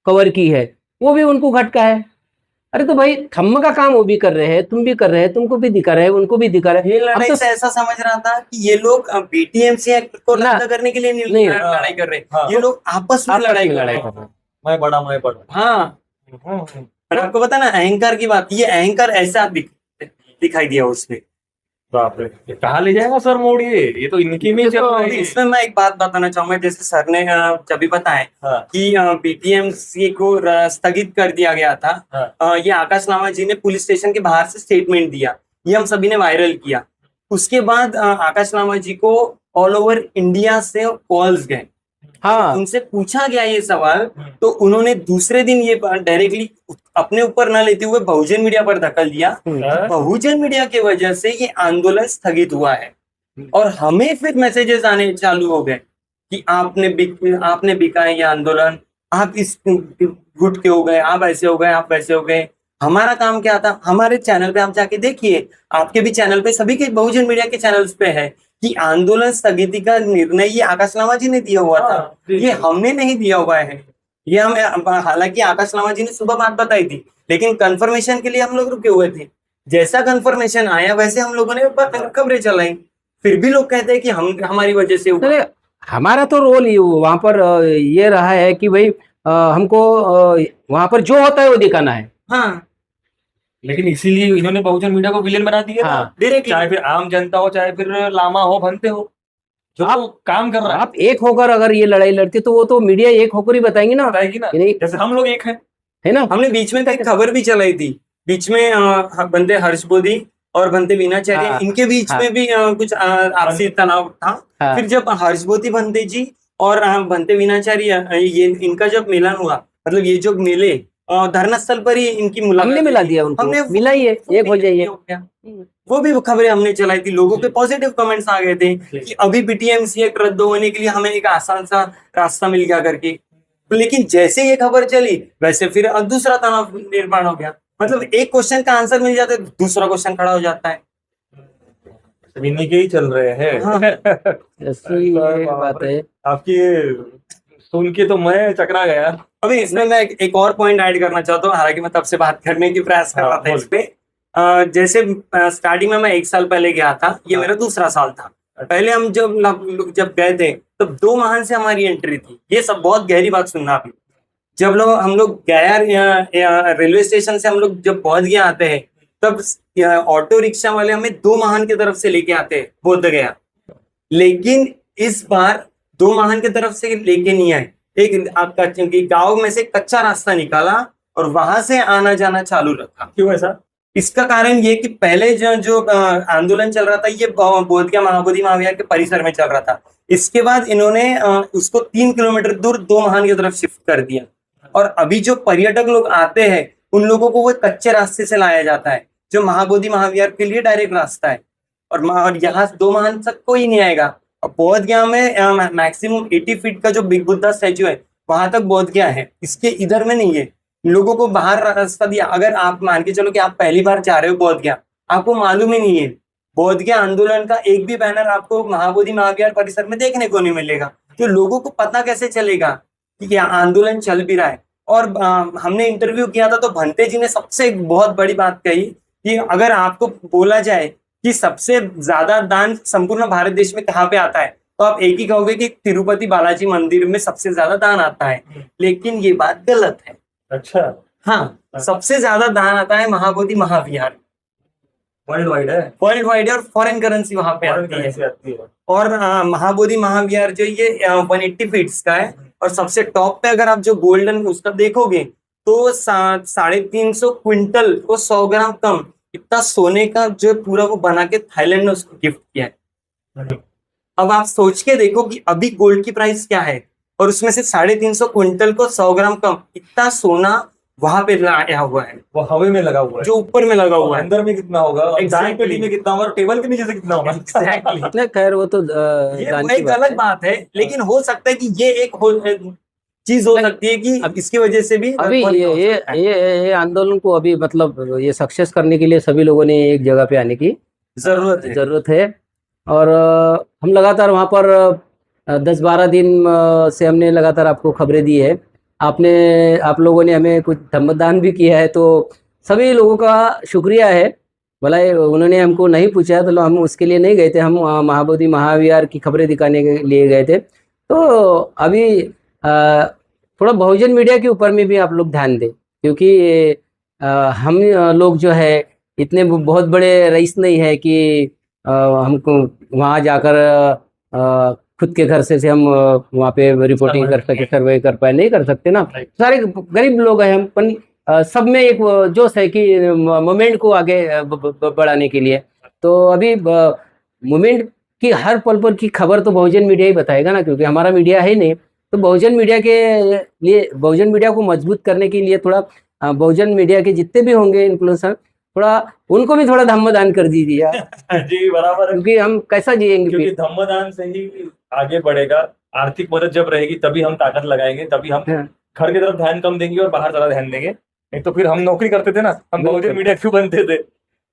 कवर की है, वो भी उनको खटका है। अरे तो भाई थम्म का काम वो भी कर रहे हैं, तुम भी कर रहे हैं, तुमको भी दिखा रहे हैं, उनको भी दिखा रहे ये हैं। लड़ाई तो से ऐसा समझ रहा था कि ये लोग बीटीएमसी एक्ट को रद्द करने के लिए नहीं, लड़ाई कर रहे हाँ। हैं, ये लोग आपस में लड़ाई कर रहे हैं। हैं। मैं बड़ा। हाँ, और आपको पता ना अहंकार की बात, ये अहंकार ऐसा दिखाई दिया उसमें। बाप रे, ये कहाँ ले जाएगा सर मोड़, ये तो इनकी में चल रहा है। इसमें मैं एक बात बताना चाहूंगा, जैसे सर ने जब भी बताया हाँ, कि बीटीएमसी को स्थगित कर दिया गया था, हाँ। ये आकाश लामा जी ने पुलिस स्टेशन के बाहर से स्टेटमेंट दिया, ये हम सभी ने वायरल किया। उसके बाद आकाश लामा जी को ऑल ओवर इंडिया से कॉल्स गए, हाँ, उनसे पूछा गया ये सवाल, तो उन्होंने दूसरे दिन ये डायरेक्टली अपने ऊपर न लेते हुए बहुजन मीडिया पर धकल दिया। बहुजन मीडिया की वजह से ये आंदोलन स्थगित हुआ है, और हमें फिर मैसेजेस आने चालू हो गए कि आपने बिका है ये आंदोलन, आप इस गुट के हो गए, आप ऐसे हो गए, आप वैसे हो गए। हमारा काम क्या था, हमारे चैनल पे आप जाके देखिए, आपके भी चैनल पे, सभी के बहुजन मीडिया के चैनल्स पे है कि आंदोलन स्थगिति का निर्णय ये आकाश लामा जी ने दिया हुआ था, ये हमने नहीं दिया हुआ है। ये हमें, हालांकि आकाश लामा जी ने सुबह बात बताई थी, लेकिन कंफर्मेशन के लिए हम लोग रुके हुए थे। जैसा कंफर्मेशन आया वैसे हम लोगों ने खबरें चलाई, फिर भी लोग कहते हैं कि हमारी वजह से हुआ। अरे हमारा तो रोल वहां पर ये रहा है कि भाई हमको वहां पर जो होता है वो दिखाना है। हाँ, लेकिन इसीलिए इन्होंने बहुजन मीडिया को विलेन बना दिया। हाँ, डायरेक्टली, चाहे फिर आम जनता हो, चाहे फिर लामा हो, भंते हो, जो आप काम कर रहा है, आप एक होकर अगर ये लड़ाई लड़ते तो वो तो मीडिया एक होकर ही बताएंगी ना, बताएगी ना, कि नहीं, जैसे हम लोग एक हैं। है ना। हमने बीच में एक खबर भी चलाई थी, बीच में बंदे हर्ष बोधी और बंते वीणाचार्य, हाँ, इनके बीच हाँ, में भी कुछ आपसी तनाव था। हाँ, फिर जब हर्ष बोधी बंते जी और बंते वीणाचार्य, ये इनका जब मिलन हुआ, मतलब ये जो मिले धरना स्थल पर ही इनकी मुलाकात हमने मिला हुई। दिया उनको, हमने मिला ही है, एक हो जाइए। वो भी खबरें हमने चलाई थी, लोगों के पॉजिटिव कमेंट्स आ गए थे कि अभी बीटीएमसी एक्ट रद्द होने के लिए हमें एक आसान सा रास्ता मिल गया करके। लेकिन जैसे ये खबर चली वैसे फिर दूसरा तनाव निर्माण हो गया, मतलब एक क्वेश्चन का आंसर मिल जाता है, दूसरा क्वेश्चन खड़ा हो जाता है। इन्हीं के ही चल रहे हैं। हाँ। ऐसी ये बात है। आपकी सुन के तो मैं चकरा गया। अभी इसमें मैं एक और पॉइंट ऐड करना चाहता हूँ, हालांकि मैं तब से बात करने की प्रयास कर रहा था इस पे। जैसे स्टार्टिंग में मैं 1 साल पहले गया था, ये मेरा दूसरा साल था। पहले हम जब गए थे तब 2 वाहन से हमारी एंट्री थी। ये सब बहुत गहरी बात सुनना अभी। जब हम लोग गया रेलवे स्टेशन से हम लोग जब पहुंच गया आते हैं, तब ऑटो रिक्शा वाले हमें 2 वाहन की तरफ से लेके आते हैं बोध गया। लेकिन इस बार 2 वाहन की तरफ से लेके नहीं आए, एक आपका गांव में से कच्चा रास्ता निकाला और वहां से आना जाना चालू रखा। क्यों ऐसा? इसका कारण ये कि पहले जो जो आंदोलन चल रहा था ये बोधगया महाबोधि महाविहार के परिसर में चल रहा था। इसके बाद इन्होंने उसको 3 किलोमीटर दूर दो महान की तरफ शिफ्ट कर दिया। और अभी जो पर्यटक लोग आते हैं उन लोगों को वो कच्चे रास्ते से लाया जाता है, जो महाबोधि महाविहार के लिए डायरेक्ट रास्ता है। और यहाँ दो महान तक कोई नहीं आएगा। और बोधगया में मैक्सिमम 80 फीट का जो बिग बुद्धा स्टैचू है वहां तक बोधगया है, इसके इधर में नहीं है। लोगों को बाहर रास्ता दिया। अगर आप मान के चलो कि आप पहली बार जा रहे हो बोधगया, आपको मालूम ही नहीं है, बोधगया आंदोलन का एक भी बैनर आपको महाबोधि महाविहार परिसर में देखने को नहीं मिलेगा। तो लोगों को पता कैसे चलेगा कि क्या आंदोलन चल भी रहा है। और हमने इंटरव्यू किया था तो भंते जी ने सबसे एक बहुत बड़ी बात कही कि अगर आपको बोला जाए कि सबसे ज्यादा दान संपूर्ण भारत देश में कहाँ पे आता है, तो आप एक ही कहोगे कि तिरुपति बालाजी मंदिर में सबसे ज्यादा दान आता है। लेकिन ये बात गलत है। अच्छा, हाँ, सबसे ज्यादा दान आता है महाबोधि महाविहार। वर्ल्ड वाइड है, वर्ल्ड वाइड और फॉरेन करेंसी वहां पे आती है। और महाबोधि महाविहार जो ये 180 फीट्स का है। और सबसे टॉप पे अगर आप जो गोल्डन उसका देखोगे तो 350 क्विंटल को 100 ग्राम कम इतना सोने का जो पूरा वो बना के थाईलैंड ने उसको गिफ्ट किया है। अब आप सोच के देखो कि अभी गोल्ड की प्राइस क्या है और उसमें से 350 क्विंटल को 100 ग्राम कम इतना सोना वहां पे लगाया हुआ है, वो हवे में लगा हुआ है, जो ऊपर में लगा हुआ है। अंदर में कितना होगा, Exactly. पेटी में कितना होगा, टेबल के नीचे से कितना होगा। Exactly. नहीं, खैर वो तो ये दान वो की एक बात अलग है। बात है, लेकिन हो सकता है कि ये एक चीज हो सकती है कि अब इसकी वजह से भी अभी फर्क हो ये सकता है। ये आंदोलन को अभी मतलब ये सक्सेस करने के लिए सभी लोगों ने एक जगह पे आने की जरूरत है। और हम लगातार वहाँ पर 10-12 दिन से हमने लगातार आपको खबरें दी है। आप लोगों ने हमें कुछ धम्मदान भी किया है, तो सभी लोगों का शुक्रिया है। भला उन्होंने हमको नहीं पूछा तो हम उसके लिए नहीं गए थे, हम महाबोधि महाविहार की खबरें दिखाने के लिए गए थे। तो अभी थोड़ा बहुजन मीडिया के ऊपर में भी आप लोग ध्यान दें, क्योंकि हम लोग जो है इतने बहुत बड़े रईस नहीं है कि हमको वहाँ जाकर खुद के घर से हम वहाँ पे रिपोर्टिंग कर सके, सर्वे कर पाए, नहीं कर सकते ना। सारे गरीब लोग हैं हम, पर सब में एक जोश है कि मूवमेंट को आगे बढ़ाने के लिए। तो अभी मूवमेंट की हर पल पर की खबर तो बहुजन मीडिया ही बताएगा ना, क्योंकि हमारा मीडिया है ही नहीं। तो बहुजन मीडिया के लिए, बहुजन मीडिया को मजबूत करने के लिए थोड़ा बहुजन मीडिया के जितने भी होंगे इन्फ्लुएंसर, थोड़ा उनको भी थोड़ा धम्मदान कर दीजिए यार। जी बराबर है, क्योंकि हम कैसा जिएंगे क्योंकि फिर। धम्मदान से ही आगे बढ़ेगा। आर्थिक मदद जब रहेगी तभी हम ताकत लगाएंगे, तभी हम हाँ। घर की तरफ ध्यान कम देंगे और बाहर ज्यादा ध्यान देंगे। नहीं तो फिर हम नौकरी करते थे ना, हम बहुजन मीडिया क्यों बनते थे।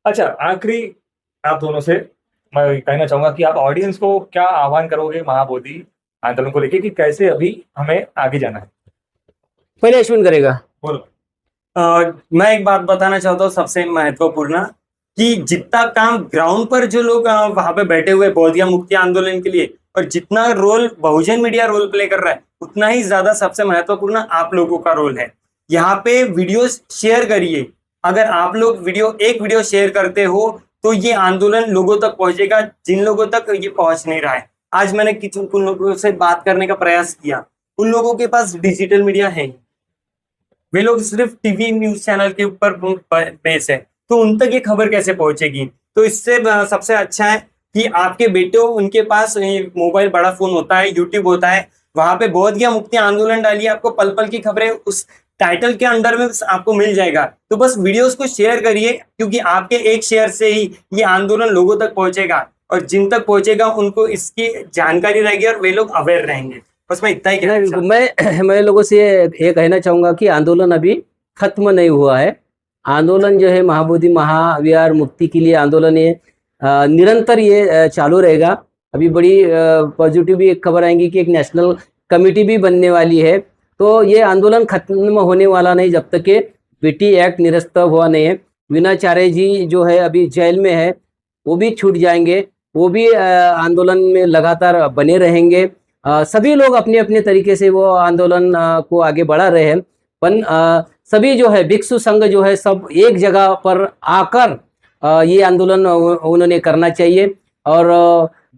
अच्छा, आखिरी आप दोनों से मैं कहना चाहूंगा कि आप ऑडियंस को क्या आह्वान करोगे महाबोधि आंदोलन को लेके, कि कैसे अभी हमें आगे जाना है। पहले अश्विन करेगा। बोलो। मैं एक बात बताना चाहता हूँ सबसे महत्वपूर्ण, कि जितना काम ग्राउंड पर जो लोग वहां पे बैठे हुए बोधगया मुक्ति आंदोलन के लिए, और जितना रोल बहुजन मीडिया रोल प्ले कर रहा है, उतना ही ज्यादा सबसे महत्वपूर्ण आप लोगों का रोल है। यहाँ पे वीडियोस शेयर करिए। अगर आप लोग एक वीडियो शेयर करते हो तो ये आंदोलन लोगों तक पहुंचेगा जिन लोगों तक ये पहुंच नहीं रहा है। आज मैंने कुछ लोगों से बात करने का प्रयास किया, उन लोगों के पास डिजिटल मीडिया है, वे लोग सिर्फ टीवी न्यूज चैनल के ऊपर बेस है, तो उन तक ये खबर कैसे पहुंचेगी। तो इससे सबसे अच्छा है कि आपके बेटे उनके पास मोबाइल, बड़ा फोन होता है, यूट्यूब होता है, वहां पे बोधगया मुक्ति आंदोलन डालिए, आपको पल पल की खबरें उस टाइटल के अंडर में आपको मिल जाएगा। तो बस वीडियोस को शेयर करिए, क्योंकि आपके एक शेयर से ही ये आंदोलन लोगों तक पहुंचेगा, और जिन तक पहुंचेगा उनको इसकी जानकारी रहेगी और वे लोग अवेयर रहेंगे। बस मैं इतना ही कहना चाहता मैं लोगों से ये कहना चाहूंगा कि आंदोलन अभी खत्म नहीं हुआ है। आंदोलन जो है महाबोधि महाविहार मुक्ति के लिए आंदोलन ये निरंतर ये चालू रहेगा। अभी बड़ी पॉजिटिव भी एक खबर आएंगी कि एक नेशनल कमेटी भी बनने वाली है। तो ये आंदोलन खत्म होने वाला नहीं जब तक के बीटी एक्ट निरस्त हुआ नहीं है। वीणाचार्य जी जो है अभी जेल में है, वो भी छूट जाएंगे, वो भी आंदोलन में लगातार बने रहेंगे। सभी लोग अपने अपने तरीके से वो आंदोलन को आगे बढ़ा रहे हैं, पर सभी जो है भिक्षु संघ जो है सब एक जगह पर आकर ये आंदोलन उन्होंने करना चाहिए। और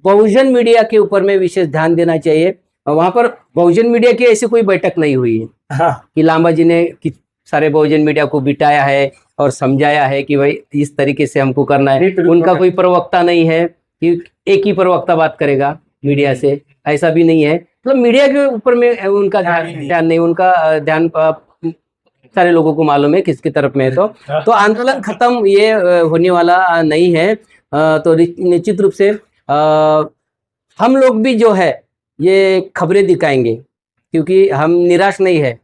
बहुजन मीडिया के ऊपर में विशेष ध्यान देना चाहिए। वहाँ पर बहुजन मीडिया की ऐसी कोई बैठक नहीं हुई है हाँ। कि लांबा जी ने सारे बहुजन मीडिया को बिठाया है और समझाया है कि भाई इस तरीके से हमको करना है। बिल्कुल। उनका कोई प्रवक्ता नहीं है कि एक ही प्रवक्ता बात करेगा मीडिया से, ऐसा भी नहीं है। मतलब मीडिया के ऊपर में उनका ध्यान नहीं, उनका ध्यान सारे लोगों को मालूम है किसकी तरफ में है। तो आंदोलन खत्म ये होने वाला नहीं है। तो निश्चित रूप से हम लोग भी जो है ये खबरें दिखाएंगे, क्योंकि हम निराश नहीं है।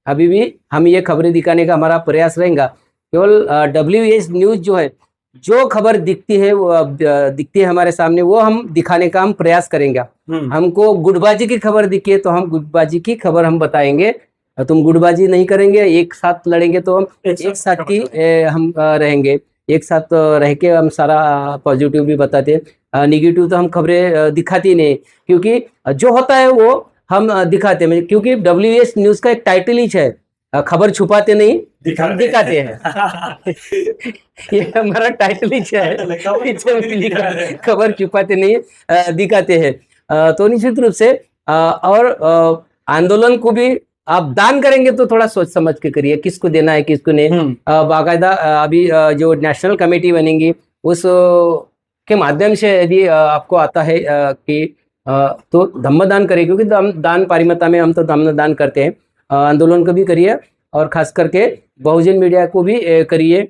अभी भी हम ये खबरें दिखाने का हमारा प्रयास रहेगा। केवल WS न्यूज़ जो है, जो खबर दिखती है वो दिखती है हमारे सामने, वो हम दिखाने का हम प्रयास करेंगे। हमको गुटबाजी की खबर दिखी है तो हम गुटबाजी की खबर हम बताएंगे। तुम गुटबाजी नहीं करेंगे, एक साथ लड़ेंगे तो हम एक साथ की हम रहेंगे, एक साथ रह के हम सारा पॉजिटिव भी बताते हैं। निगेटिव तो हम खबरें दिखाती नहीं, क्योंकि जो होता है वो हम दिखाते हैं। क्योंकि WS न्यूज़ का एक टाइटल ही है, खबर छुपाते नहीं दिखाते हैं। ये हमारा टाइटल ही है, खबर छुपाते नहीं दिखाते हैं। तो निश्चित रूप से और आंदोलन को भी आप दान करेंगे तो थोड़ा सोच समझ के करिए, किसको देना है किसको नहीं। बाकायदा अभी जो नेशनल कमेटी बनेगी उस के माध्यम से यदि आपको आता है कि तो धम्मदान करिए, क्योंकि दान पारिमता में हम तो धम्मदान करते हैं। आंदोलन को भी करिए और खास करके बहुजन मीडिया को भी करिए।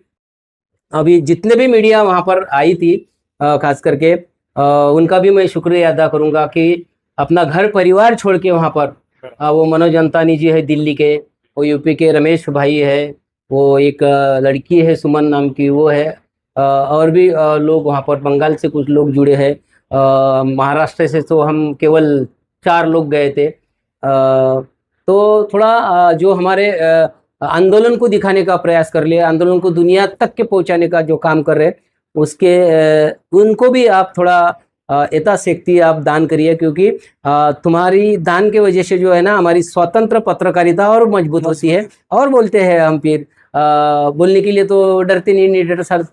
अभी जितने भी मीडिया वहाँ पर आई थी खास करके उनका भी मैं शुक्रिया अदा करूँगा कि अपना घर परिवार छोड़ के वहाँ पर वो मनोज अंतानी जी है दिल्ली के, वो यूपी के रमेश भाई है, वो एक लड़की है सुमन नाम की वो है, और भी लोग वहाँ पर बंगाल से कुछ लोग जुड़े हैं, महाराष्ट्र से तो हम केवल 4 लोग गए थे। तो थोड़ा जो हमारे आंदोलन को दिखाने का प्रयास कर लिया, आंदोलन को दुनिया तक के पहुँचाने का जो काम कर रहे हैं उसके उनको भी आप थोड़ा यथाशक्ति आप दान करिए, क्योंकि तुम्हारी दान के वजह से जो है ना हमारी स्वतंत्र पत्रकारिता और मजबूत होती है। और बोलते हैं हम फिर बोलने के लिए तो डरते नहीं,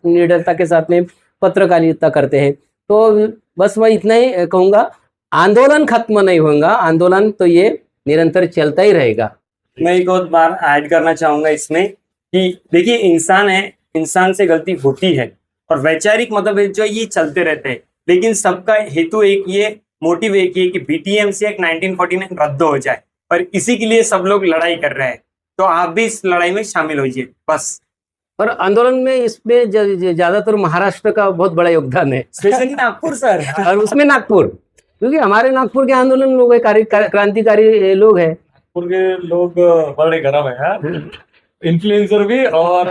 निडरता के साथ में पत्रकारिता करते हैं। तो बस मैं इतना ही कहूँगा, आंदोलन खत्म नहीं होगा, आंदोलन तो ये निरंतर चलता ही रहेगा। मैं एक और बार ऐड करना चाहूंगा इसमें कि देखिए इंसान है, इंसान से गलती होती है और वैचारिक मतभेद जो ये चलते रहते हैं, लेकिन सबका हेतु एक ये मोटिव एक ही है कि BTMC एक्ट 1949 रद्द हो जाए, और इसी के लिए सब लोग लड़ाई कर रहे हैं। तो आप भी इस लड़ाई में शामिल होइए बस। और आंदोलन में इसमें ज्यादातर महाराष्ट्र का बहुत बड़ा योगदान है, स्पेशली नागपुर सर। और उसमें नागपुर, क्योंकि हमारे नागपुर के आंदोलन लोग क्रांतिकारी लोग हैं। नागपुर के लोग बड़े गरम है, इन्फ्लुएंसर भी और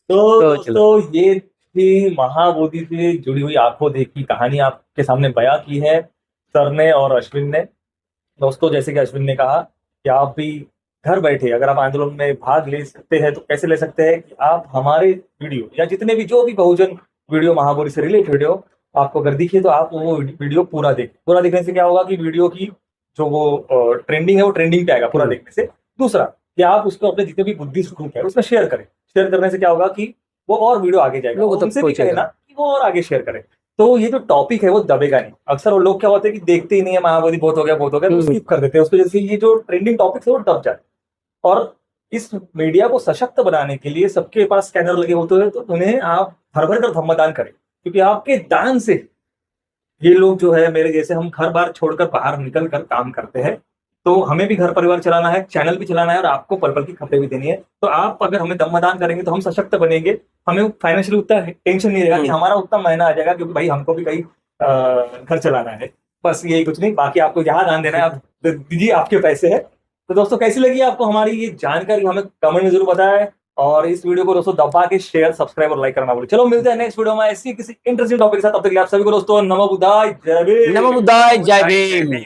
तो ये थी महाबोधि से जुड़ी हुई आंखों देखी कहानी आपके सामने बयां की है सर ने और अश्विन ने। दोस्तों, जैसे कि अश्विन ने कहा कि आप भी घर बैठे अगर आप आंदोलन में भाग ले सकते हैं तो कैसे ले सकते हैं कि आप हमारे वीडियो या जितने भी जो भी बहुजन वीडियो महाबोधि से रिलेटेड वीडियो आपको अगर दिखे तो आप वो वीडियो पूरा देखें। पूरा देखने से क्या होगा कि वीडियो की जो वो ट्रेंडिंग है वो ट्रेंडिंग पे आएगा पूरा देखने से। दूसरा कि आप उसको अपने जितने भी बुद्धिस्ट ग्रुप है उसमें शेयर करें। शेयर करने से क्या होगा कि वो और वीडियो आगे जाएगा, उनसे भी कहे ना कि वो और आगे शेयर करें, तो ये जो टॉपिक है वो दबेगा नहीं। अक्सर वो लोग क्या होते हैं कि देखते ही नहीं है, महाबोधि बहुत हो गया तो स्किप कर देते हैं, उसकी वजह से ये जो ट्रेंडिंग टॉपिक है वो दब जाए। और इस मीडिया को सशक्त बनाने के लिए सबके पास स्कैनर लगे होते हैं, तो उन्हें आप भर भर कर धम्मदान करें, क्योंकि आपके दान से ये लोग जो है मेरे जैसे हम घर बार छोड़कर बाहर निकल कर काम करते हैं, तो हमें भी घर परिवार चलाना है, चैनल भी चलाना है और आपको पल पल की खबरें भी देनी है। तो आप अगर हमें दम्मदान करेंगे तो हम सशक्त बनेंगे, हमें फाइनेंशियली उतना टेंशन नहीं रहेगा कि हमारा उतना महीना आ जाएगा, क्योंकि भाई हमको भी कहीं घर चलाना है। बस यही कुछ नहीं, बाकी आपको यहाँ ध्यान देना है, आप दीजिए, आपके पैसे है। तो दोस्तों, कैसी लगी आपको हमारी ये जानकारी हमें कमेंट में जरूर बताएं, और इस वीडियो को दोस्तों दबा के शेयर सब्सक्राइब और लाइक करना भूलें। चलो मिलते हैं नेक्स्ट वीडियो में ऐसी किसी इंटरेस्टिंग टॉपिक के साथ। तब तक आप सभी को दोस्तों नमो बुद्धाय जय भीम। नमो बुद्धाय जय भीम।